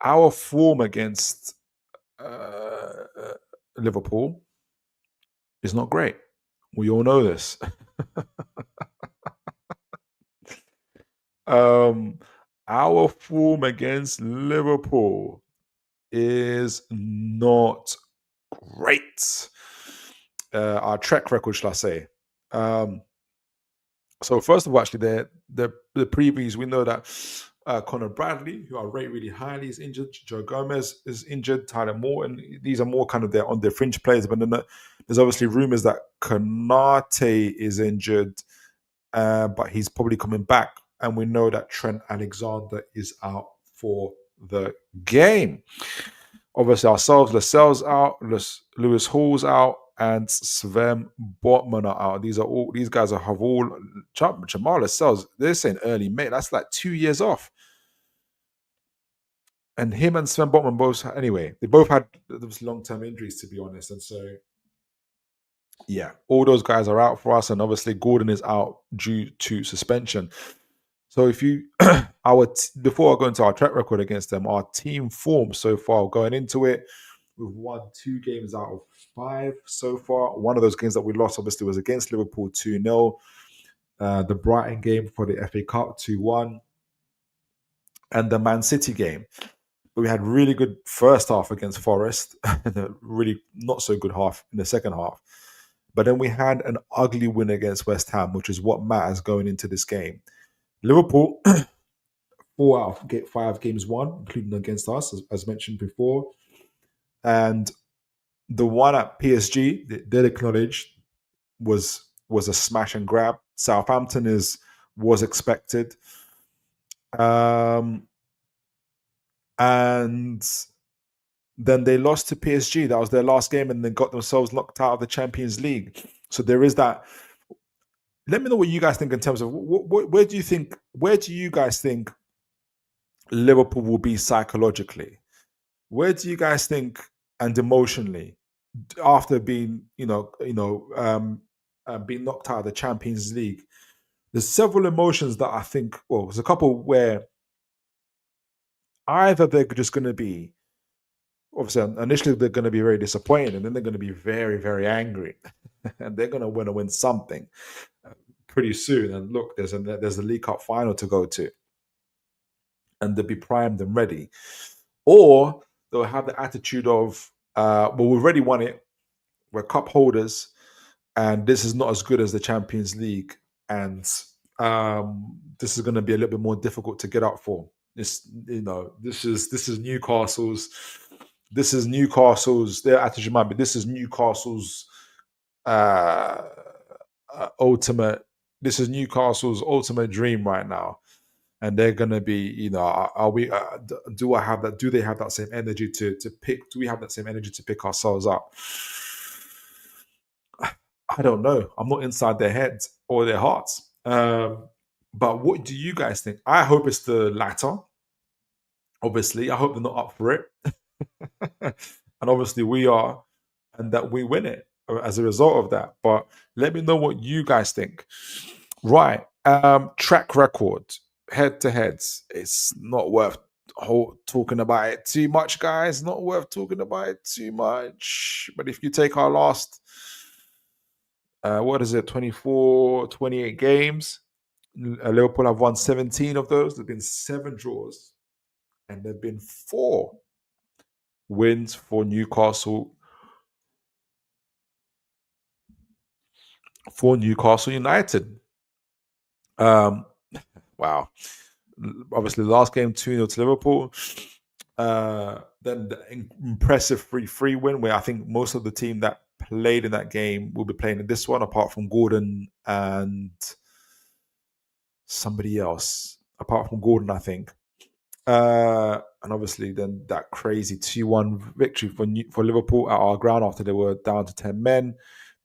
our form against Liverpool? Is not great. We all know this. Our form against Liverpool is not great. Our track record, shall I say. So first of all, actually, the previews, we know that Conor Bradley, who I rate really highly, is injured. Joe Gomez is injured. Tyler Morton. These are more kind of on their fringe players. But then there's obviously rumours that Konate is injured, but he's probably coming back. And we know that Trent Alexander is out for the game. Obviously, ourselves, Lascelles out, Lewis Hall's out, and Sven Botman are out. These guys have all Jamal Lascelles. They're saying early May. That's like 2 years off. And him and Sven Botman both, anyway, they both had those long-term injuries, to be honest. And so, yeah, all those guys are out for us. And obviously, Gordon is out due to suspension. So if you, before I go into our track record against them, our team form so far going into it, we've won 2 games out of 5 so far. One of those games that we lost, obviously, was against Liverpool 2-0. The Brighton game for the FA Cup 2-1. And the Man City game. But we had really good first half against Forest and a really not so good half in the second half. But then we had an ugly win against West Ham, which is what matters going into this game. Liverpool, 4 out of 5 games won, including against us, as mentioned before. And the one at PSG, they'll acknowledge, was a smash and grab. Southampton was expected. And then they lost to PSG. That was their last game, and they got themselves locked out of the Champions League. So there is that. Let me know what you guys think in terms of where do you guys think Liverpool will be psychologically? Where do you guys think, and emotionally, after being being knocked out of the Champions League? There's several emotions that I think. Well, there's a couple where either they're just going to be, obviously, initially they're going to be very disappointed, and then they're going to be very, very angry, and they're going to want to win something pretty soon. And look, there's a League Cup final to go to, and they'll be primed and ready. Or they'll have the attitude of, well, we've already won it, we're cup holders, and this is not as good as the Champions League, and this is going to be a little bit more difficult to get up for. This is Newcastle's. This is Newcastle's. Their attitude might be, this is Newcastle's ultimate. This is Newcastle's ultimate dream right now, and they're gonna be. Are we? Do I have that? Do they have that same energy to pick? Do we have that same energy to pick ourselves up? I don't know. I'm not inside their heads or their hearts. But what do you guys think? I hope it's the latter. Obviously, I hope they're not up for it. And obviously we are, and that we win it as a result of that. But let me know what you guys think. Right. Track record, head-to-heads. It's not worth talking about it too much, guys. Not worth talking about it too much. But if you take our last, 28 games, Liverpool have won 17 of those. There've been 7 draws, and there've been 4 wins for Newcastle United. Wow. Obviously, the last game 2-0 to Liverpool. Then the impressive 3-3 win, where I think most of the team that played in that game will be playing in this one, apart from Gordon and somebody else. Apart from Gordon, I think. And obviously, then that crazy 2-1 victory for Liverpool at our ground after they were down to 10 men.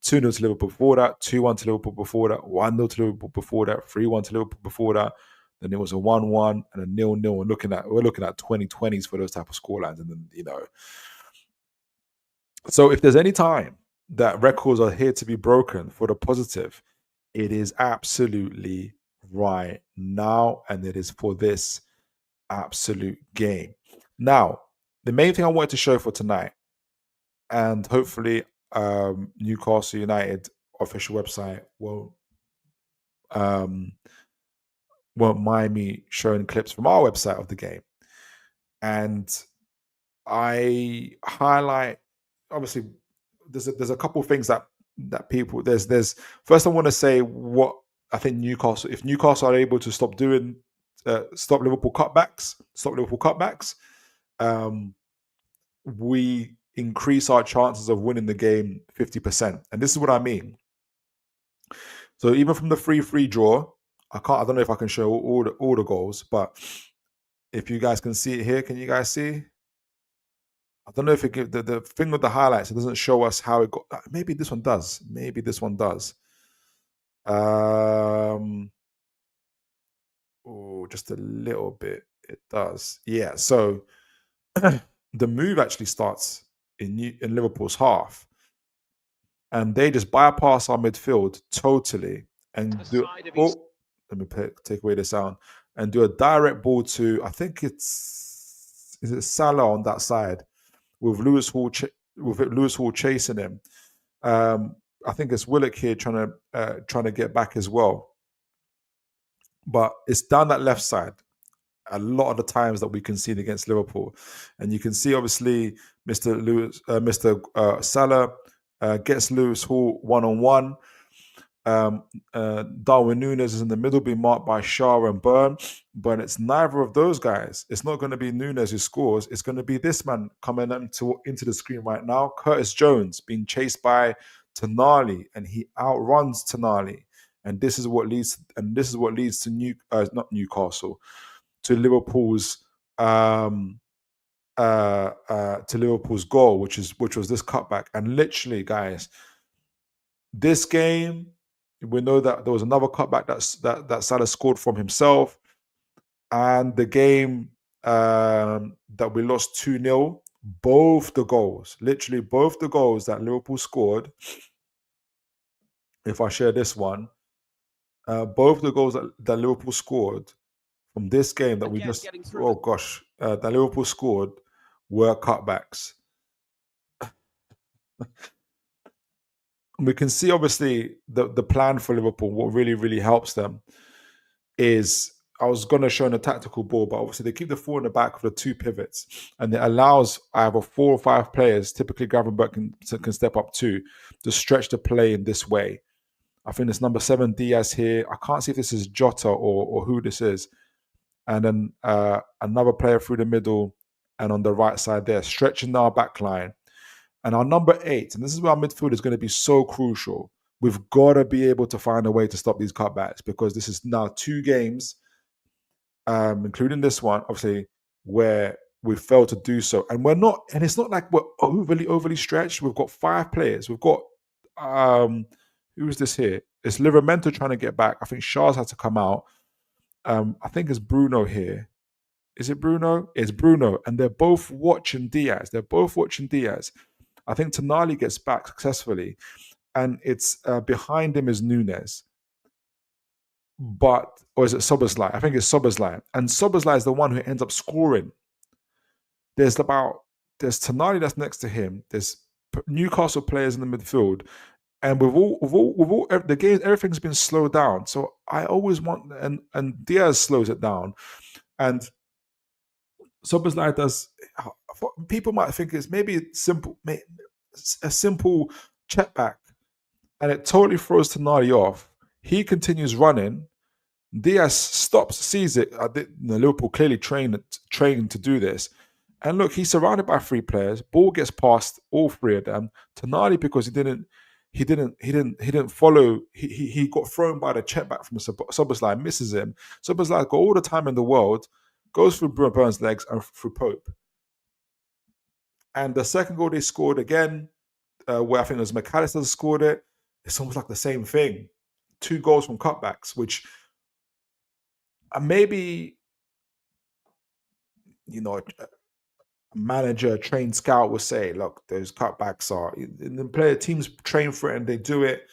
2-0 to Liverpool before that, 2-1 to Liverpool before that, 1-0 to Liverpool before that, 3-1 to Liverpool before that. Then it was a 1-1 and a 0-0. And we're looking at 2020s for those type of scorelines. And then, so if there's any time that records are here to be broken for the positive, it is absolutely right now, and it is for this absolute game. Now, the main thing I wanted to show for tonight, and hopefully Newcastle United official website won't mind me showing clips from our website of the game. And I highlight, obviously, there's a couple of things that people, there's first I want to say what I think if Newcastle are able to stop Liverpool cutbacks, we increase our chances of winning the game 50%. And this is what I mean. So even from the 3-3 draw, I don't know if I can show all the goals, but if you guys can see it here, can you guys see? I don't know if the thing with the highlights, it doesn't show us how it got. Maybe this one does. Just a little bit. It does. Yeah. So the move actually starts in Liverpool's half, and they just bypass our midfield totally and let me take away the sound and do a direct ball to, I think is it Salah on that side with Lewis Hall chasing him. I think it's Willock here trying to get back as well, but it's down that left side a lot of the times that we concede against Liverpool. And you can see, obviously, Mr. Salah gets Lewis Hall one-on-one. Darwin Núñez is in the middle, being marked by Shaw and Byrne, but it's neither of those guys. It's not going to be Núñez who scores. It's going to be this man coming into the screen right now, Curtis Jones, being chased by Tonali, and he outruns Tonali. And this is what leads to not Newcastle, to Liverpool's goal, which was this cutback. And literally, guys, this game, we know that there was another cutback that Salah scored from himself, and the game that we lost 2-0, both the goals that Liverpool scored. If I share this one, both the goals that Liverpool scored from this game that that Liverpool scored were cutbacks. We can see, obviously, the plan for Liverpool. What really, really helps them is, I was going to show in a tactical ball, but obviously they keep the 4 in the back with the 2 pivots, and it allows either 4 or 5 players, typically Gravenberch can step up to stretch the play in this way. I think it's number 7 Diaz here. I can't see if this is Jota or who this is. And then another player through the middle and on the right side there, stretching our back line. And our number 8, and this is where our midfield is going to be so crucial. We've got to be able to find a way to stop these cutbacks, because this is now 2 games, including this one, obviously, where we failed to do so. And it's not like we're overly stretched. We've got 5 players. We've got, who is this here? It's Livramento trying to get back. I think Shaw's had to come out. I think it's Bruno here. Is it Bruno? It's Bruno. And they're both watching Diaz. I think Tonali gets back successfully, and it's behind him is Núñez. Or is it Szoboszlai? I think it's Szoboszlai. And Szoboszlai is the one who ends up scoring. There's Tonali that's next to him. There's Newcastle players in the midfield. And the game, everything's been slowed down. So I always want, and Diaz slows it down, and Szoboszlai does. People might think it's maybe simple, a simple check back, and it totally throws Tonali off. He continues running. Diaz stops, sees it. Liverpool clearly trained to do this. And look, he's surrounded by 3 players. Ball gets past all 3 of them. Tonali, because he didn't follow. He got thrown by the check back from Szoboszlai, misses him. Szoboszlai got all the time in the world, goes through Bruno Burns' legs and through Pope. And the second goal they scored again, where I think it was McAllister scored it, it's almost like the same thing. 2 goals from cutbacks, which maybe, a manager, a trained scout will say, look, those cutbacks are, the teams train for it and they do it.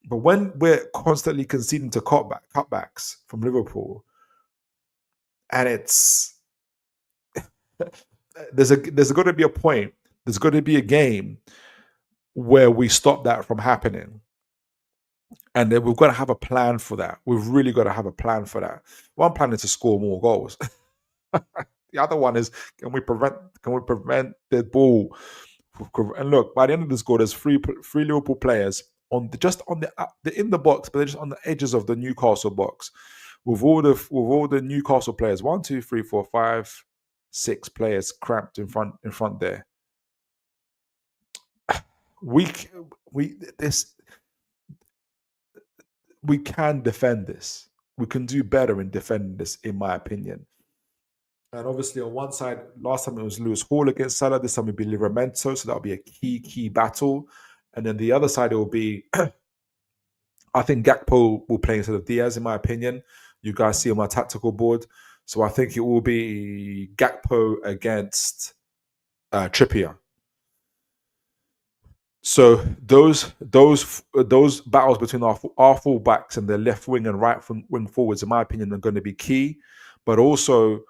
But when we're constantly conceding to cutbacks from Liverpool, and it's there's got to be a point, there's got to be a game where we stop that from happening. And then we've got to have a plan for that. We've really got to have a plan for that. One plan is to score more goals. The other one is, can we prevent the ball? And look, by the end of this goal, there's three Liverpool players in the box, but they're just on the edges of the Newcastle box, with all the Newcastle players. 1, 2, 3, 4, 5, 6 players cramped in front there. We can defend this. We can do better in defending this, in my opinion. And obviously, on one side, last time it was Lewis Hall against Salah. This time it'll be Livramento, so that'll be a key battle. And then the other side, it will be, I think Gakpo will play instead of Diaz, in my opinion. You guys see on my tactical board. So I think it will be Gakpo against Trippier. So those battles between our full backs and the left wing and right wing forwards, in my opinion, are going to be key. But also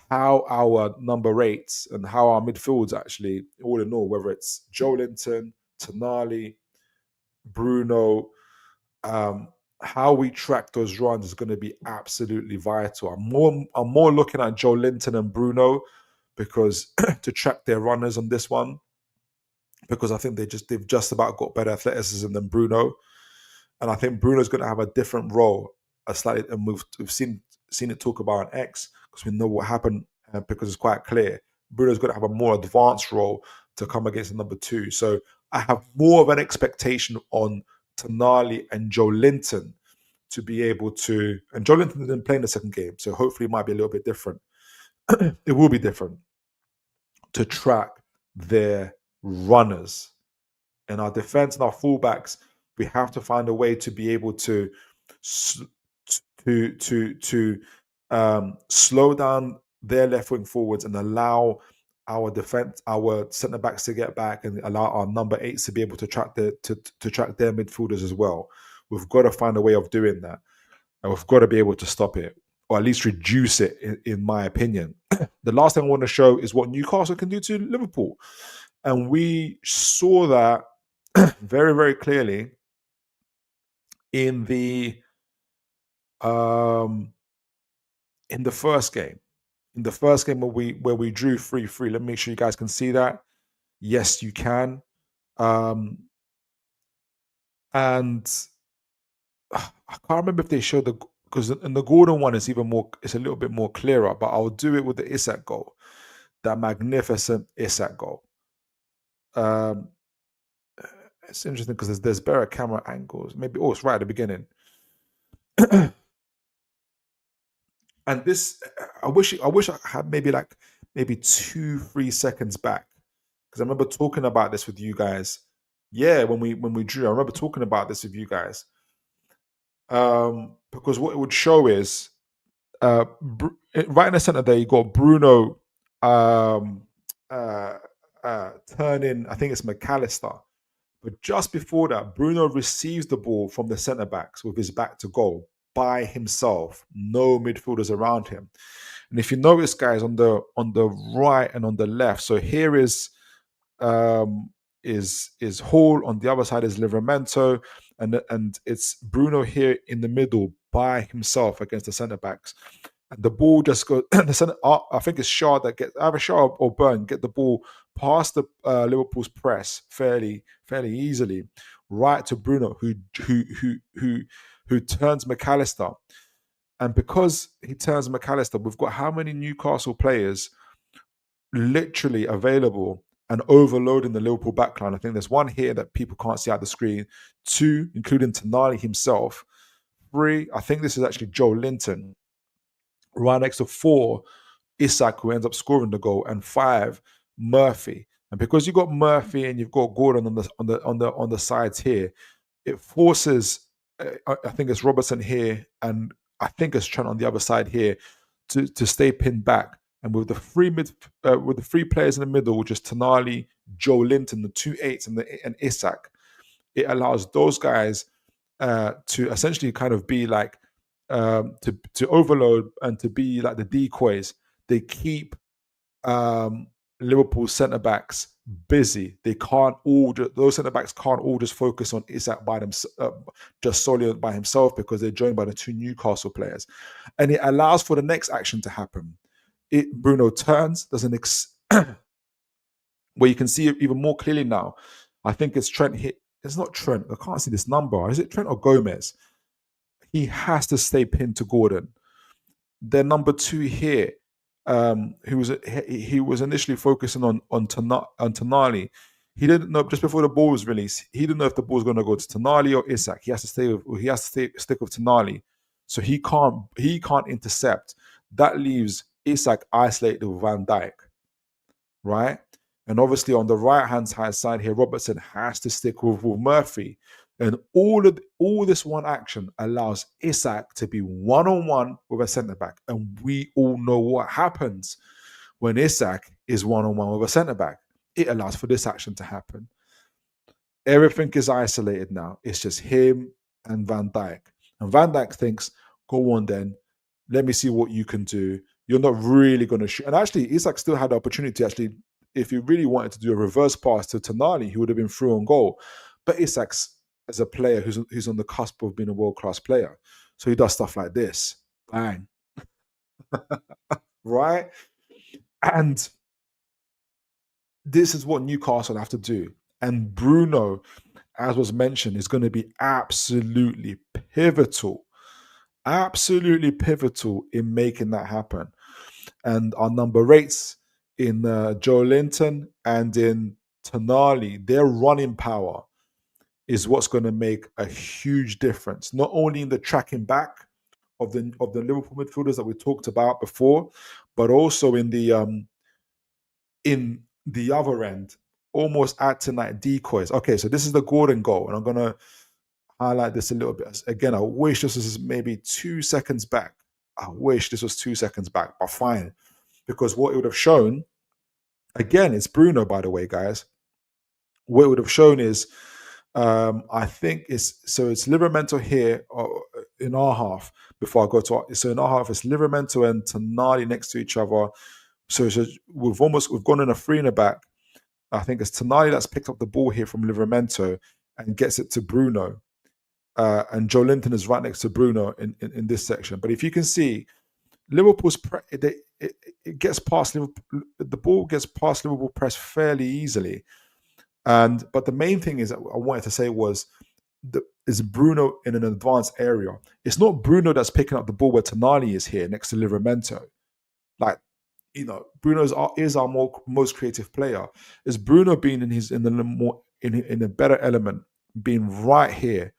how our number 8s and how our midfields actually, all in all, whether it's Joelinton, Tonali, Bruno, how we track those runs is going to be absolutely vital. I'm more looking at Joelinton and Bruno because to track their runners on this one, because I think they've just about got better athleticism than Bruno, and I think Bruno's going to have a different role, and we've seen it talk about on X because we know what happened, because it's quite clear. Bruno's going to have a more advanced role to come against the number 2. So I have more of an expectation on Tonali and Joelinton to be able to, and Joelinton didn't play in the second game, so hopefully it might be a little bit different. It will be different to track their runners. In our defense and our fullbacks, we have to find a way to be able to slow down their left wing forwards and allow our defense, our centre backs to get back, and allow our number 8s to be able to track their midfielders as well. We've got to find a way of doing that, and we've got to be able to stop it, or at least reduce it, in my opinion. The last thing I want to show is what Newcastle can do to Liverpool. And we saw that very, very clearly in the first game. In the first game where we drew 3-3. Let me make sure you guys can see that. Yes, you can. And I can't remember if they showed because in the Gordon one it's it's a little bit more clearer, but I'll do it with the Isak goal. That magnificent Isak goal. It's interesting because there's better camera angles. Maybe it's right at the beginning. And this, I wish I had maybe 2-3 seconds back, because I remember talking about this with you guys. Yeah, when we drew, I remember talking about this with you guys. Because what it would show is, right in the center there, you got Bruno turning, I think it's McAllister. But just before that, Bruno receives the ball from the centre backs with his back to goal by himself, no midfielders around him. And if you notice, guys, on the right and on the left, so here is Hall. On the other side is Livramento, and it's Bruno here in the middle by himself against the centre backs. And the ball just goes. The centre, I think it's Shaw that gets either Shaw or Burn get the ball past the Liverpool's press fairly easily, right to Bruno, who turns McAllister. And because he turns McAllister, we've got how many Newcastle players literally available and overloading the Liverpool backline? I think there's one here that people can't see out the screen. 2, including Tonali himself. 3, I think this is actually Joe Linton. Right next to 4, Isak, who ends up scoring the goal, and 5, Murphy. And because you've got Murphy and you've got Gordon on the sides here, it forces I think it's Robertson here, and I think it's Trent on the other side here to stay pinned back. And with the three players in the middle, which is Tonali, Joe Linton, the 2 8s, and Isak, it allows those guys to essentially kind of be like to overload and to be like the decoys. They keep Liverpool centre backs busy. Those centre backs can't all just focus on Isak by just solely by himself, because they're joined by the 2 Newcastle players, and it allows for the next action to happen. Bruno turns, where you can see it even more clearly now. I think it's Trent hit. It's not Trent. I can't see this number. Is it Trent or Gomez? He has to stay pinned to Gordon. Then number 2 here, he was initially focusing on Tonali. He didn't know, just before the ball was released, he didn't know if the ball was going to go to Tonali or Isak. He has to stick with Tonali, so he can't intercept. That leaves Isak isolated with Van Dijk, right? And obviously on the right-hand side here, Robertson has to stick with Murphy. And all this one action allows Isak to be one-on-one with a centre-back. And we all know what happens when Isak is one-on-one with a centre-back. It allows for this action to happen. Everything is isolated now. It's just him and Van Dijk. And Van Dijk thinks, go on then, let me see what you can do. You're not really going to shoot. And actually, Isak still had the opportunity to actually, if he really wanted to do a reverse pass to Tonali, he would have been through on goal. But Isak's, as a player who's on the cusp of being a world-class player, so he does stuff like this. Bang. Right? And this is what Newcastle have to do. And Bruno, as was mentioned, is going to be absolutely pivotal in making that happen. And our number 8s in Joe Linton and in Tonali, their running power is what's going to make a huge difference, not only in the tracking back of the Liverpool midfielders that we talked about before, but also in the other end, almost acting like decoys. Okay, so this is the Gordon goal, and I'm going to highlight this a little bit. Again, I wish this was maybe 2 seconds back. I wish this was 2 seconds back, but fine. Because what it would have shown, again, it's Bruno, by the way, guys. What it would have shown is, I think it's Livramento here in our half. Before I go to so in our half, it's Livramento and Tonali next to each other. So we've gone in a 3 in the back. I think it's Tonali that's picked up the ball here from Livramento and gets it to Bruno. And Joe Linton is right next to Bruno in this section. But if you can see, Liverpool's it gets past Liverpool. The ball gets past Liverpool press fairly easily. But the main thing is that I wanted to say is Bruno in an advanced area. It's not Bruno that's picking up the ball where Tonali is here next to Livramento. Like, Bruno is our most creative player. Is Bruno being in a better element, being right here,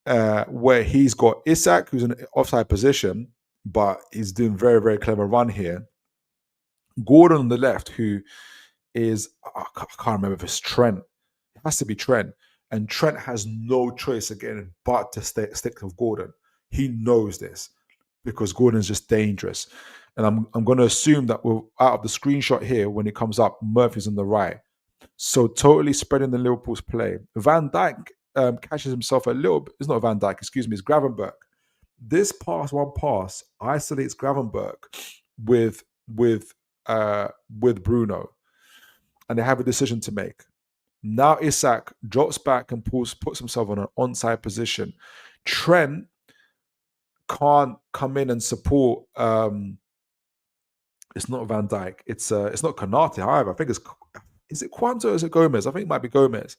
where he's got Isak, who's in an offside position, but he's doing very, very clever run here. Gordon on the left, who is, I can't remember if it's Trent. It has to be Trent. And Trent has no choice again but to stick with Gordon. He knows this because Gordon's just dangerous. And I'm going to assume that we're out of the screenshot here when it comes up, Murphy's on the right. So totally spreading the Liverpool's play. Van Dijk catches himself a little bit. It's not Van Dijk, excuse me, it's Gravenberch. This one pass isolates Gravenberch with Bruno. And they have a decision to make. Now Isak drops back and puts himself on an onside position. Trent can't come in and support. It's not Van Dijk. It's not Konate. However, I think is it Kwanzaa or is it Gomez? I think it might be Gomez.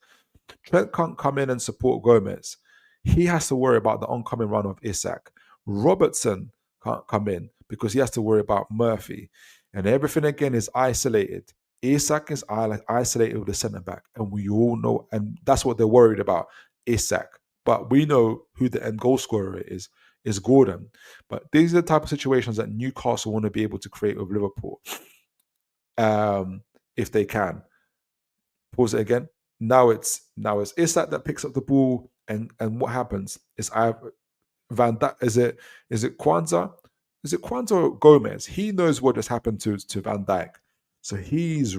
Trent can't come in and support Gomez. He has to worry about the oncoming run of Isak. Robertson can't come in because he has to worry about Murphy. And everything again is isolated. Isak is isolated with the centre back. And we all know, and that's what they're worried about, Isak. But we know who the end goal scorer is Gordon. But these are the type of situations that Newcastle want to be able to create with Liverpool. If they can. Pause it again. Now it's Isak that picks up the ball, and what happens is Van Dijk. Is it Kwanzaa? Is it Kwanzaa or Gomez? He knows what just happened to Van Dijk, so he's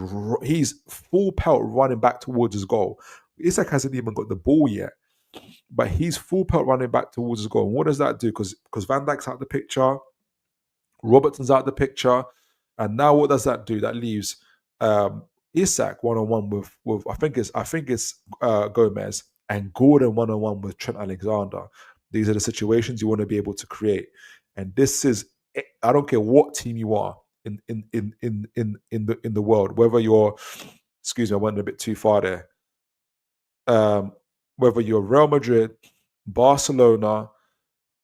full pelt running back towards his goal. Isak hasn't even got the ball yet, but he's full pelt running back towards his goal. And what does that do? Because Van Dijk's out the picture, Robertson's out the picture, and now what does that do? That leaves Isak one-on-one with I think it's Gomez, and Gordon one-on-one with Trent Alexander. These are the situations you want to be able to create, and this is, I don't care what team you are in the world, whether you're, excuse me, I went a bit too far there. Whether you're Real Madrid, Barcelona,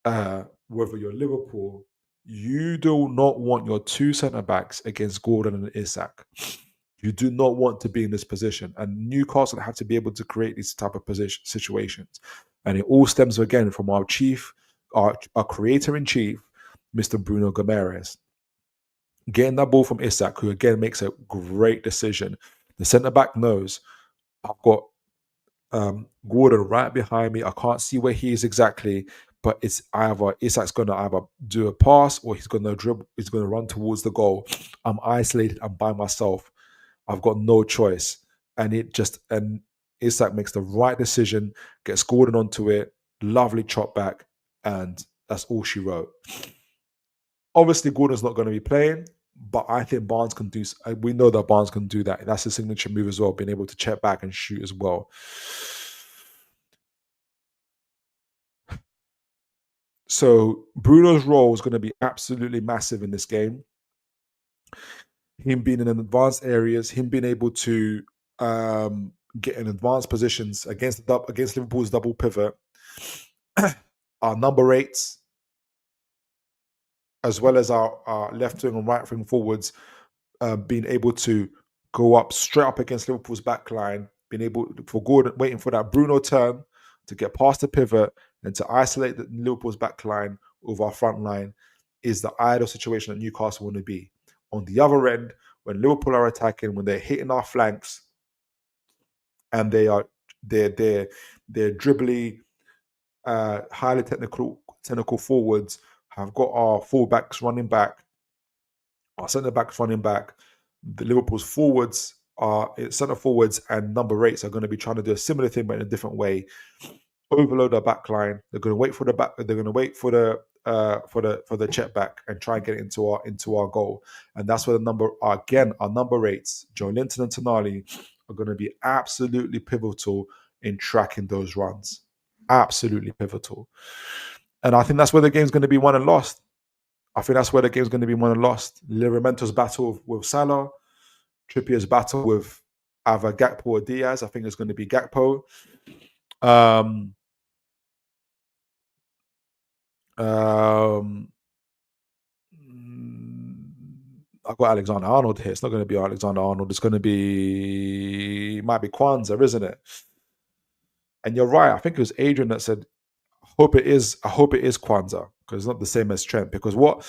whether you're Liverpool, you do not want your two centre backs against Gordon and Isak. You do not want to be in this position, and Newcastle have to be able to create these type of situations. And it all stems again from our creator-in-chief, Mr. Bruno Gomes. Getting that ball from Isak, who again makes a great decision. The centre-back knows, I've got Gordon right behind me. I can't see where he is exactly, but it's either Isak's going to either do a pass or he's going to dribble, he's going to run towards the goal. I'm isolated, I'm by myself. I've got no choice. And Isak makes the right decision, gets Gordon onto it, lovely chop back, and that's all she wrote. Obviously, Gordon's not going to be playing, but I think Barnes can do. We know that Barnes can do that. That's his signature move as well, being able to check back and shoot as well. So Bruno's role is going to be absolutely massive in this game. Him being in advanced areas, him being able to get in advanced positions against Liverpool's double pivot, our number 8s, as well as our left wing and right wing forwards, being able to go up straight up against Liverpool's back line, being able for Gordon, waiting for that Bruno turn to get past the pivot and to isolate the Liverpool's back line with our front line is the ideal situation that Newcastle want to be. On the other end, when Liverpool are attacking, when they're hitting our flanks, and they're dribbly, highly technical forwards have got our fullbacks running back, our centre backs running back. The Liverpool's forwards are centre forwards and number 8s are going to be trying to do a similar thing, but in a different way. Overload our back line. They're going to wait for the back. They're going to wait for the check back and try and get it into our goal. And that's where our number 8s, Joe Linton and Tonali, are going to be absolutely pivotal in tracking those runs. Absolutely pivotal. And I think that's where the game's going to be won and lost. Liveramento's battle with Salah, Trippier's battle with either Gakpo or Diaz. I think it's going to be Gakpo. I've got Alexander Arnold here. It's not going to be Alexander Arnold. It's going to be, might be Kwanzaa, isn't it? And you're right. I think it was Adrian that said, I hope it is Kwanzaa, because it's not the same as Trent. Because what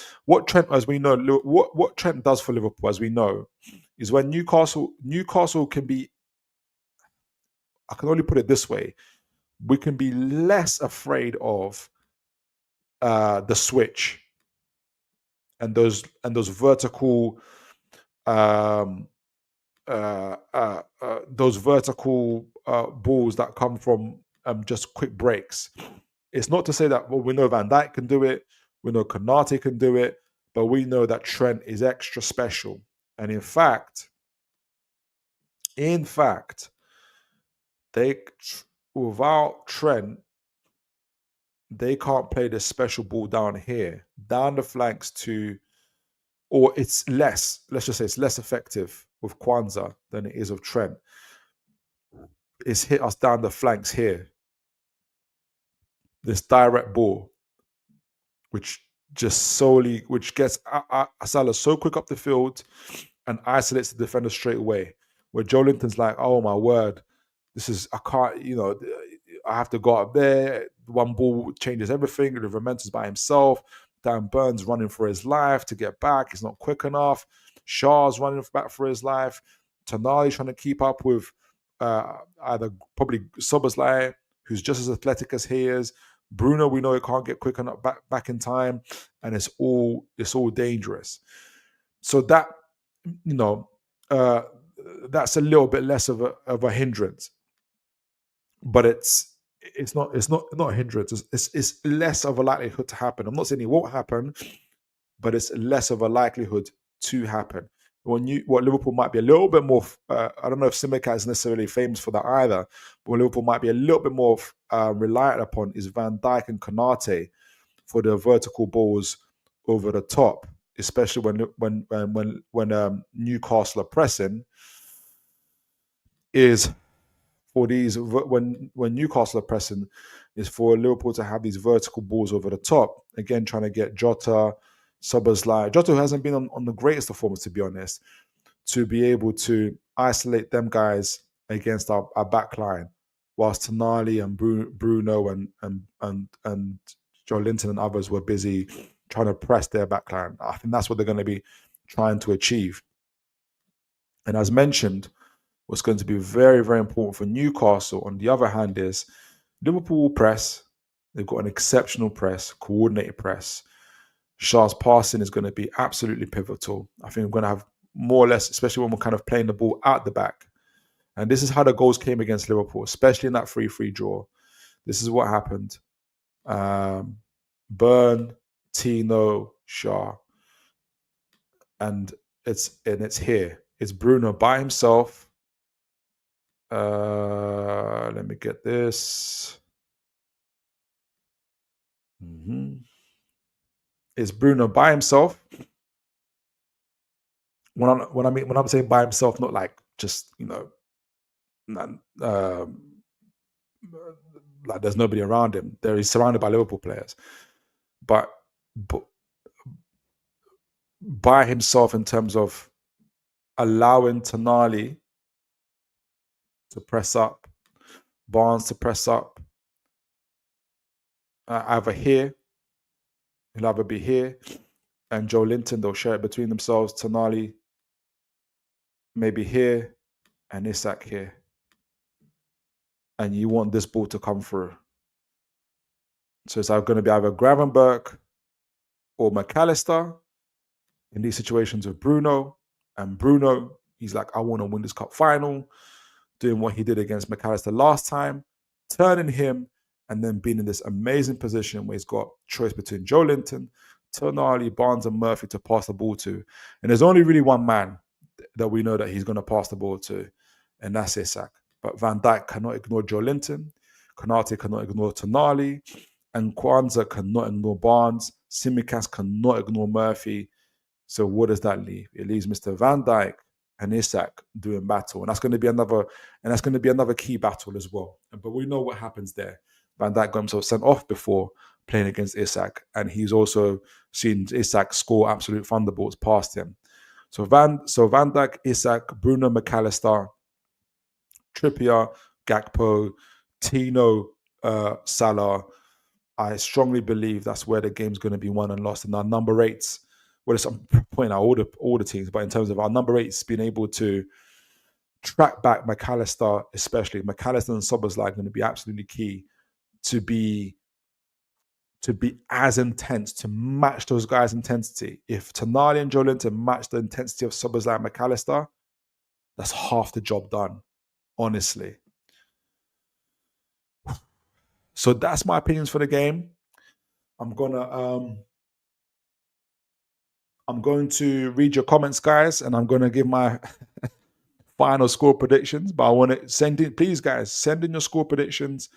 Trent, as we know, what Trent does for Liverpool, as we know, is when Newcastle can be, I can only put it this way, we can be less afraid of the switch and those vertical balls that come from just quick breaks. It's not to say that, well, we know Van Dijk can do it, we know Konate can do it, but we know that Trent is extra special. And in fact, without Trent, they can't play this special ball down here, down the flanks or it's less, let's just say it's less effective with Kwanzaa than it is of Trent. It's hit us down the flanks here. This direct ball, which gets Salah so quick up the field and isolates the defender straight away. Where Joe Linton's like, oh my word, I can't, I have to go up there. One ball changes everything. Livermento's by himself. Dan Burns running for his life to get back. He's not quick enough. Shaw's running back for his life. Tonali trying to keep up with either probably Szoboszlai, who's just as athletic as he is. Bruno, we know he can't get quick enough back in time, and it's all dangerous. So that that's a little bit less of a hindrance, but it's not a hindrance. It's less of a likelihood to happen. I'm not saying it won't happen, but it's less of a likelihood to happen. What Liverpool might be a little bit more, I don't know if Tsimikas is necessarily famous for that either, but what Liverpool might be a little bit more reliant upon is Van Dijk and Konate for the vertical balls over the top, especially when Newcastle are pressing. Is for these when Newcastle are pressing, is for Liverpool to have these vertical balls over the top. Again, trying to get Jota, Szoboszlai. Jota, who hasn't been on the greatest performance, to be honest, to be able to isolate them guys against our back line, whilst Tonali and Bruno and Joe Linton and others were busy trying to press their back line. I think that's what they're going to be trying to achieve. And as mentioned, what's going to be very, very important for Newcastle, on the other hand, is Liverpool will press. They've got an exceptional press, coordinated press. Shaw's passing is going to be absolutely pivotal. I think we're going to have more or less, especially when we're kind of playing the ball out the back. And this is how the goals came against Liverpool, especially in that 3-3 draw. This is what happened. Burn, Tino, Shaw. And it's here. It's Bruno by himself. Let me get this. It's Bruno by himself. When I'm saying by himself, not like just like there's nobody around him. He's surrounded by Liverpool players, but by himself in terms of allowing Tonali to press up, Barnes to press up, either here, he'll either be here, and Joe Linton, they'll share it between themselves. Tonali maybe here, and Isak here. And you want this ball to come through. So it's going to be either Gravenberch or McAllister in these situations with Bruno. And Bruno, he's like, I want to win this cup final, doing what he did against McAllister last time, turning him, and then being in this amazing position where he's got choice between Joe Linton, Tonali, Barnes, and Murphy to pass the ball to. And there's only really one man that we know that he's going to pass the ball to, and that's Isak. But Van Dijk cannot ignore Joe Linton, Konate cannot ignore Tonali, and Kwanzaa cannot ignore Barnes. Tsimikas cannot ignore Murphy. So what does that leave? It leaves Mr. Van Dijk and Isak doing battle, and that's going to be another key battle as well. But we know what happens there. Van Dijk got himself sent off before playing against Isak, and he's also seen Isak score absolute thunderbolts past him. So Van Dijk, Isak, Bruno, McAllister, Trippier, Gakpo, Tino, Salah. I strongly believe that's where the game's going to be won and lost. And our number 8s, I'm pointing out all the teams, but in terms of our number 8s being able to track back McAllister, especially McAllister and Szoboszlai, are going to be absolutely key to be as intense, to match those guys' intensity. If Tonali and Joe Linton match the intensity of Szoboszlai and McAllister, that's half the job done, honestly. So that's my opinions for the game. I'm going to read your comments, guys, and I'm going to give my final score predictions, but I want to send in, please guys, send in your score predictions.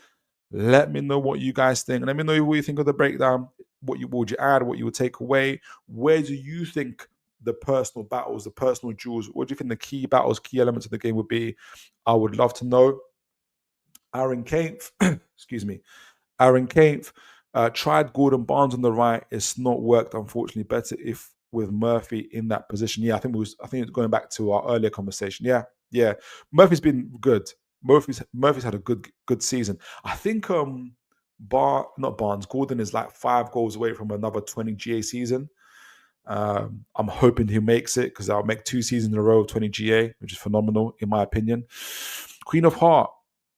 Let me know what you guys think. Let me know what you think of the breakdown. What would you add? What you would take away? Where do you think the personal battles, the personal duels, what do you think the key battles, key elements of the game would be? I would love to know. Aaron Kampf, excuse me. Aaron Kampf tried Gordon Barnes on the right. It's not worked, unfortunately. Better if with Murphy in that position. Yeah, I think it's going back to our earlier conversation. Yeah. Murphy's been good. Murphy's had a good season. I think not Barnes, Gordon is like 5 goals away from another 20 GA season. I'm hoping he makes it because I'll make 2 seasons in a row of 20 GA, which is phenomenal in my opinion. Queen of Heart.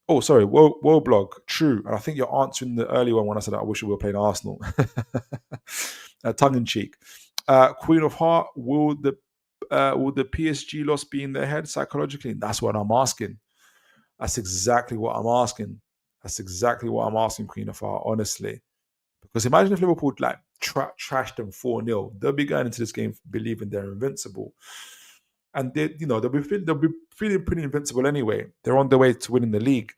Oh, sorry, Woblog. True. And I think you're answering the early one when I said I wish we were playing Arsenal. Tongue in cheek. Queen of Heart, will the PSG loss be in their head psychologically? That's what I'm asking. That's exactly what I'm asking. Queen of Heart, honestly. Because imagine if Liverpool like trashed them 4-0. They'll be going into this game believing they're invincible. And they'll be feeling pretty invincible anyway. They're on their way to winning the league.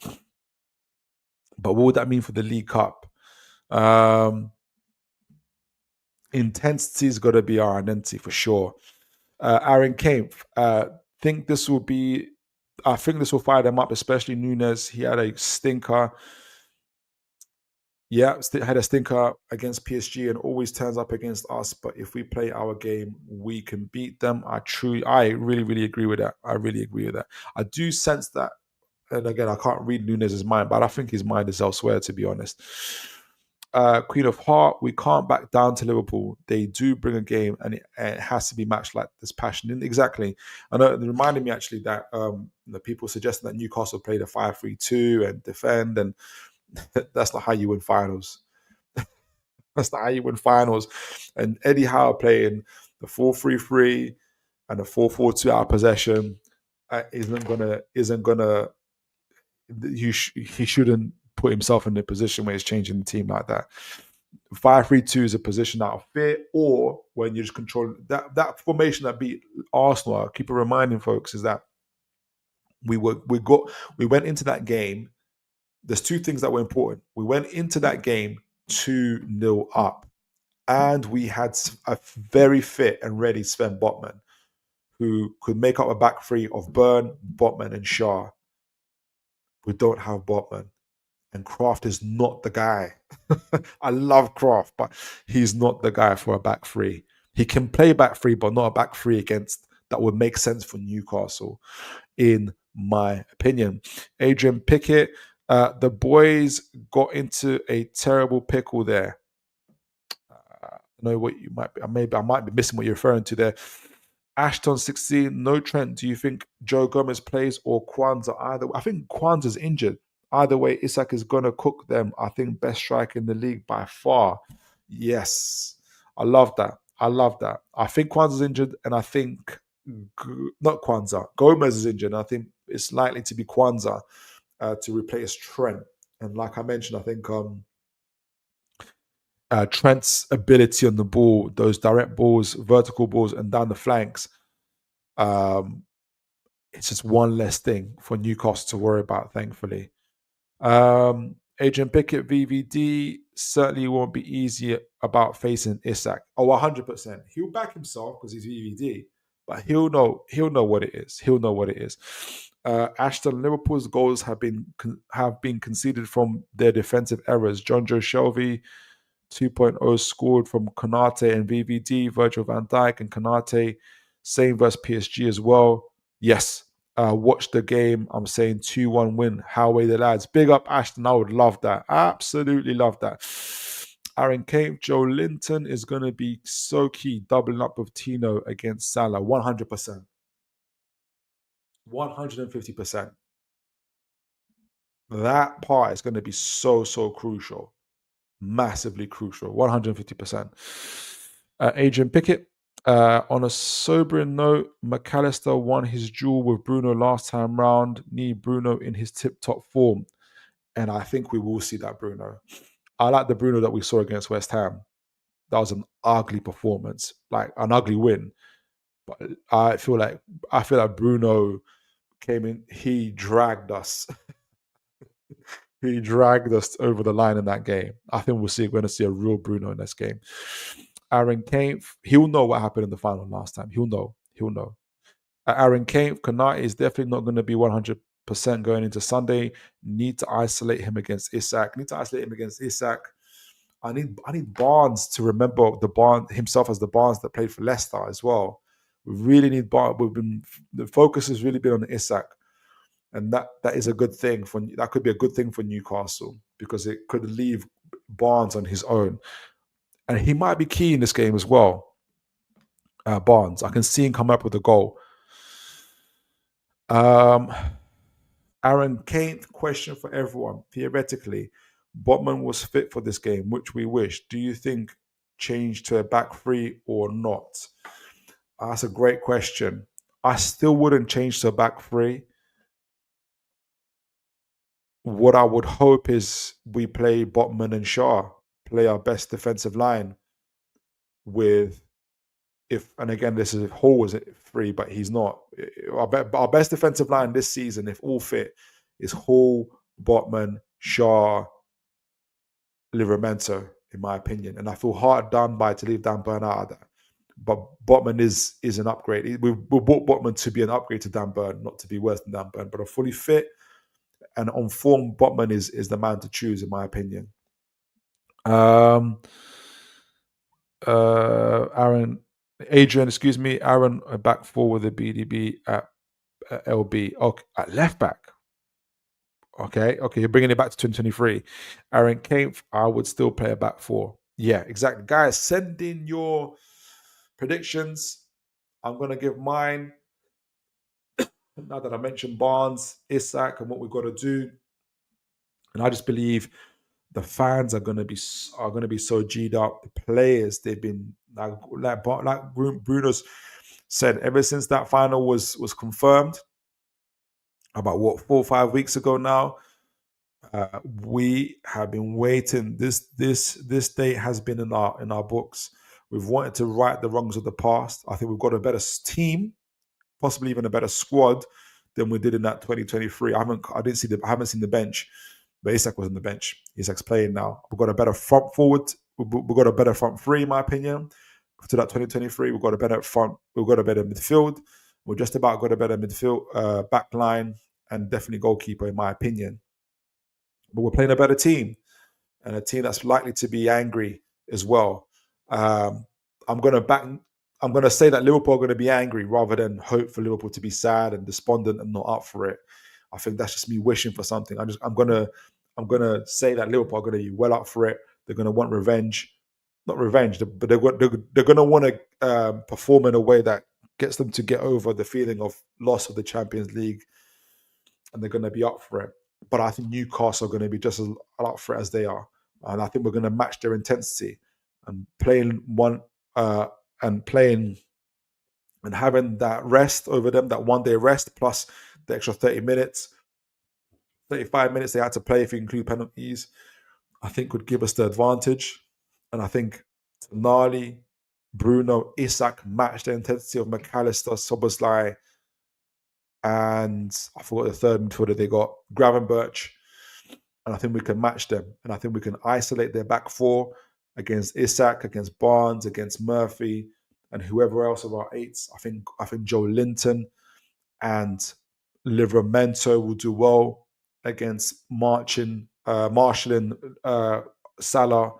But what would that mean for the League Cup? Intensity's got to be our identity for sure. Aaron Kampf, I think this will fire them up, especially Nunes. He had a stinker. Yeah, had a stinker against PSG and always turns up against us. But if we play our game, we can beat them. I really agree with that. I do sense that, and again, I can't read Nunes' mind, but I think his mind is elsewhere, to be honest. Queen of Heart, we can't back down to Liverpool. They do bring a game, and it has to be matched like this passion. Exactly. I know it reminded me actually that the people suggesting that Newcastle played a 5-3-2 and defend, and that's not how you win finals. That's not how you win finals. And Eddie Howe playing the 4-3-3 and the 4-4-2 out of possession isn't gonna. He shouldn't put himself in a position where he's changing the team like that. 5-3-2 is a position out of fear, or when you're just controlling that formation that beat Arsenal. I keep reminding folks is that we went into that game. There's 2 things that were important. We went into that game 2-0 up, and we had a very fit and ready Sven Botman, who could make up a back 3 of Byrne, Botman, and Shaw. We don't have Botman, and Kraft is not the guy. I love Kraft, but he's not the guy for a back 3. He can play back 3, but not a back 3 against that would make sense for Newcastle, in my opinion. Adrian Pickett. The boys got into a terrible pickle there. I know what you might be. Maybe I might be missing what you're referring to there. Ashton 16. No Trent. Do you think Joe Gomez plays or Kwanzaa? Either. I think Kwanzaa's injured. Either way, Isak is gonna cook them. I think best striker in the league by far. Yes, I love that. I think Kwanzaa's injured, and I think not Kwanzaa. Gomez is injured. And I think it's likely to be Kwanzaa to replace Trent. And like I mentioned, I think Trent's ability on the ball, those direct balls, vertical balls, and down the flanks, it's just one less thing for Newcastle to worry about, thankfully. Adrian Pickett, VVD, certainly won't be easy about facing Isak. Oh, 100%. He'll back himself because he's VVD, but he'll know what it is. Ashton, Liverpool's goals have been conceded from their defensive errors. John Joe Shelby 2.0 scored from Konate and VVD, Virgil van Dijk and Konate. Same versus PSG as well. Yes. Watch the game. I'm saying 2-1 win. How away the lads. Big up Ashton. I would love that. Absolutely love that. Aaron Kane, Joe Linton is going to be so key. Doubling up with Tino against Salah. 100%. 150%. That part is going to be so crucial. Massively crucial. 150%. Adrian Pickett. On a sobering note, McAllister won his duel with Bruno last time round. Need Bruno in his tip-top form. And I think we will see that Bruno. I like the Bruno that we saw against West Ham. That was an ugly performance, like an ugly win. But I feel like Bruno came in, he dragged us. He dragged us over the line in that game. I think we're going to see a real Bruno in this game. Aaron Kane, he'll know what happened in the final last time. He'll know. Aaron Kane, Konate is definitely not going to be 100% going into Sunday. Need to isolate him against Isak. I need Barnes to remember himself as the Barnes that played for Leicester as well. We really need Barnes. The focus has really been on Isak, and that is a good thing that could be a good thing for Newcastle, because it could leave Barnes on his own, and he might be key in this game as well. Barnes, I can see him come up with a goal. Aaron Kane, question for everyone. Theoretically, Botman was fit for this game, which we wish. Do you think change to a back three or not? That's a great question. I still wouldn't change to a back three. What I would hope is we play Botman and Shaw, play our best defensive line with, and again, this is if Hall was at three, but he's not. Our best defensive line this season, if all fit, is Hall, Botman, Shaw, Livramento, in my opinion. And I feel hard done by to leave Dan Burn out of that. But Botman is an upgrade. We bought Botman to be an upgrade to Dan Burn, not to be worse than Dan Burn. But a fully fit and on form, Botman is the man to choose, in my opinion. Adrian, back four with a BDB at LB. Okay, at left back. Okay, you're bringing it back to 2023. Aaron Kane, I would still play a back four. Yeah, exactly. Guys, send in your predictions. I'm going to give mine. Now that I mentioned Barnes, Isak, and what we've got to do. And I just believe the fans are going to be so G'd up. The players, they've been like Bruno's said, ever since that final was confirmed, about 4 or 5 weeks ago now, we have been waiting. This date has been in our books. We've wanted to right the wrongs of the past. I think we've got a better team, possibly even a better squad than we did in that 2023. I haven't seen the bench, but Isak was on the bench. Isak's playing now. We've got a better front forward. We've got a better front three, in my opinion. To that 2023, we've got a better front. We've got a better midfield. We're just about got a better midfield, back line, and definitely goalkeeper, in my opinion. But we're playing a better team, and a team that's likely to be angry as well. I'm going to say that Liverpool are going to be angry rather than hope for Liverpool to be sad and despondent and not up for it. I think that's just me wishing for something. I'm gonna say that Liverpool are going to be well up for it. They're going to want revenge, not revenge, but they're going to want to perform in a way that gets them to get over the feeling of loss of the Champions League, and they're going to be up for it. But I think Newcastle are going to be just as up for it as they are, and I think we're going to match their intensity and playing and having that rest over them, that 1 day rest plus the extra 35 minutes they had to play if you include penalties, I think would give us the advantage. And I think Tonali, Bruno, Isak match the intensity of McAllister, Szoboszlai, and I forgot the third midfielder they got, Gravenberch. And I think we can match them. And I think we can isolate their back four against Isak, against Barnes, against Murphy, and whoever else of our eights. I think Joe Linton and Livramento will do well against Marshall and Salah.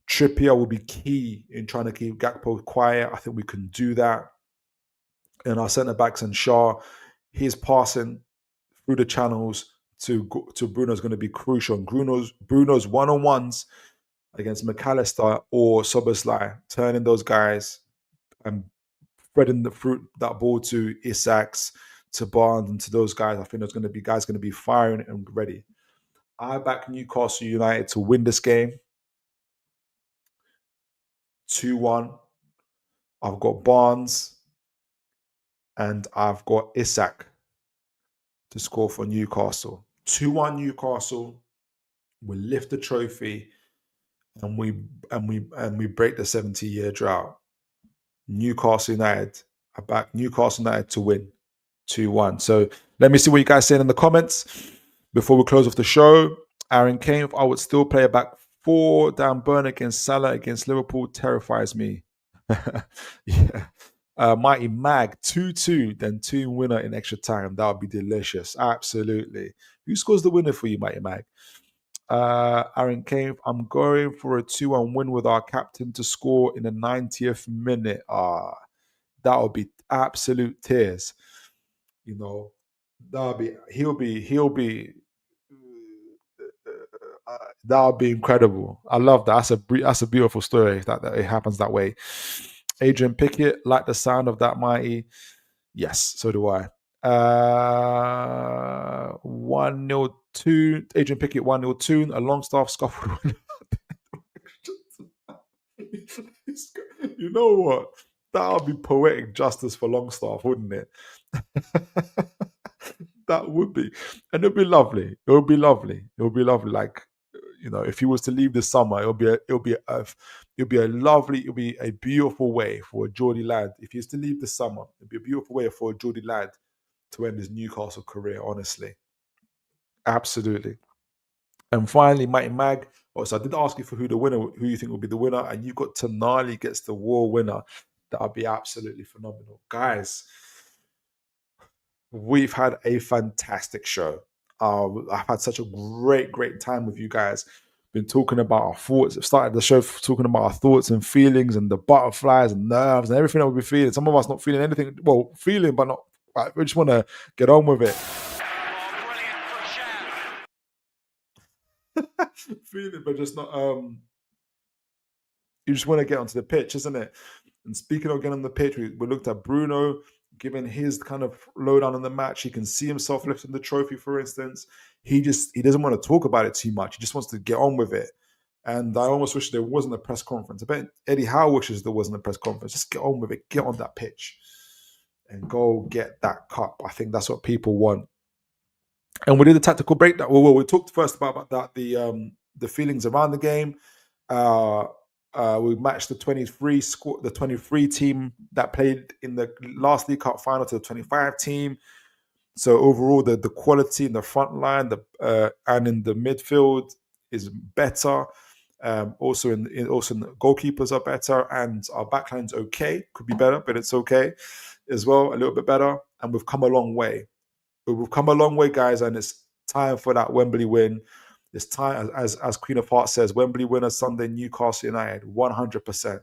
Trippier will be key in trying to keep Gakpo quiet. I think we can do that. And our centre-backs and Shaw, his passing through the channels to Bruno is going to be crucial. And Bruno's one-on-ones against McAllister or Szoboszlai, turning those guys and spreading that ball to Isak's, to Barnes, and to those guys. I think there's going to be guys going to be firing and ready. I back Newcastle United to win this game 2-1. I've got Barnes and I've got Isak to score for Newcastle. 2-1 Newcastle. We lift the trophy and we break the 70-year drought. Newcastle United. I back Newcastle United to win 2-1. So let me see what you guys saying in the comments before we close off the show. Aaron Kane, I would still play a back 4. Dan Burn against Salah against Liverpool terrifies me. Yeah. Mighty Mag 2-2, then 2 winner in extra time. That would be delicious. Absolutely. Who scores the winner for you, Mighty Mag? Aaron Kane, I'm going for a 2-1 win with our captain to score in the 90th minute. That would be absolute tears. You know, he'll be that would be incredible. I love that. That's a beautiful story that it happens that way. Adrian Pickett, like the sound of that, Mighty. Yes, so do I. 1-0 2. Adrian Pickett 1-0 2. A Longstaff scuffle. You know what? That would be poetic justice for Longstaff, wouldn't it? That would be, and it'll be lovely. It'll be lovely. It'll be lovely. Like, you know, if he was to leave this summer, it'll be a beautiful way for a Geordie lad. If he was to leave this summer, it'd be a beautiful way for a Geordie lad to end his Newcastle career. Honestly, absolutely. And finally, Mighty Mag. So I did ask you for who you think will be the winner, and you got Tonali gets the war winner. That would be absolutely phenomenal, guys. We've had a fantastic show. I've had such a great time with you guys. Been talking about our thoughts. I've started the show talking about our thoughts and feelings and the butterflies and nerves and everything that we'll be feeling. Some of us not feeling anything. Well, feeling, but not. We just want to get on with it. Feeling, but just not. You just want to get onto the pitch, isn't it? And speaking of getting on the pitch, we looked at Bruno, given his kind of lowdown on the match. He can see himself lifting the trophy, for instance. He doesn't want to talk about it too much. He just wants to get on with it. And I almost wish there wasn't a press conference. I bet Eddie Howe wishes there wasn't a press conference. Just get on with it. Get on that pitch and go get that cup. I think that's what people want. And we did a tactical breakdown. Well, we talked first about that, the feelings around the game. We matched the 23 team that played in the last League Cup final to the 25 team. So overall, the quality in the front line, and in the midfield is better. Also in the goalkeepers are better, and our backline's okay. Could be better, but it's okay as well. A little bit better, and we've come a long way. We've come a long way, guys, and it's time for that Wembley win. It's time, as Queen of Hearts says, Wembley winner Sunday, Newcastle United, 100%.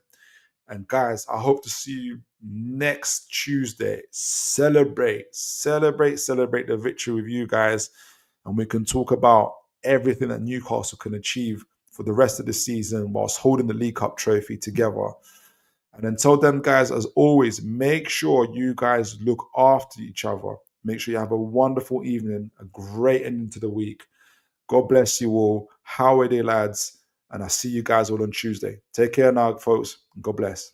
And guys, I hope to see you next Tuesday. Celebrate the victory with you guys. And we can talk about everything that Newcastle can achieve for the rest of the season whilst holding the League Cup trophy together. And until then, guys, as always, make sure you guys look after each other. Make sure you have a wonderful evening, a great ending to the week. God bless you all. How are they, lads? And I'll see you guys all on Tuesday. Take care now, folks. God bless.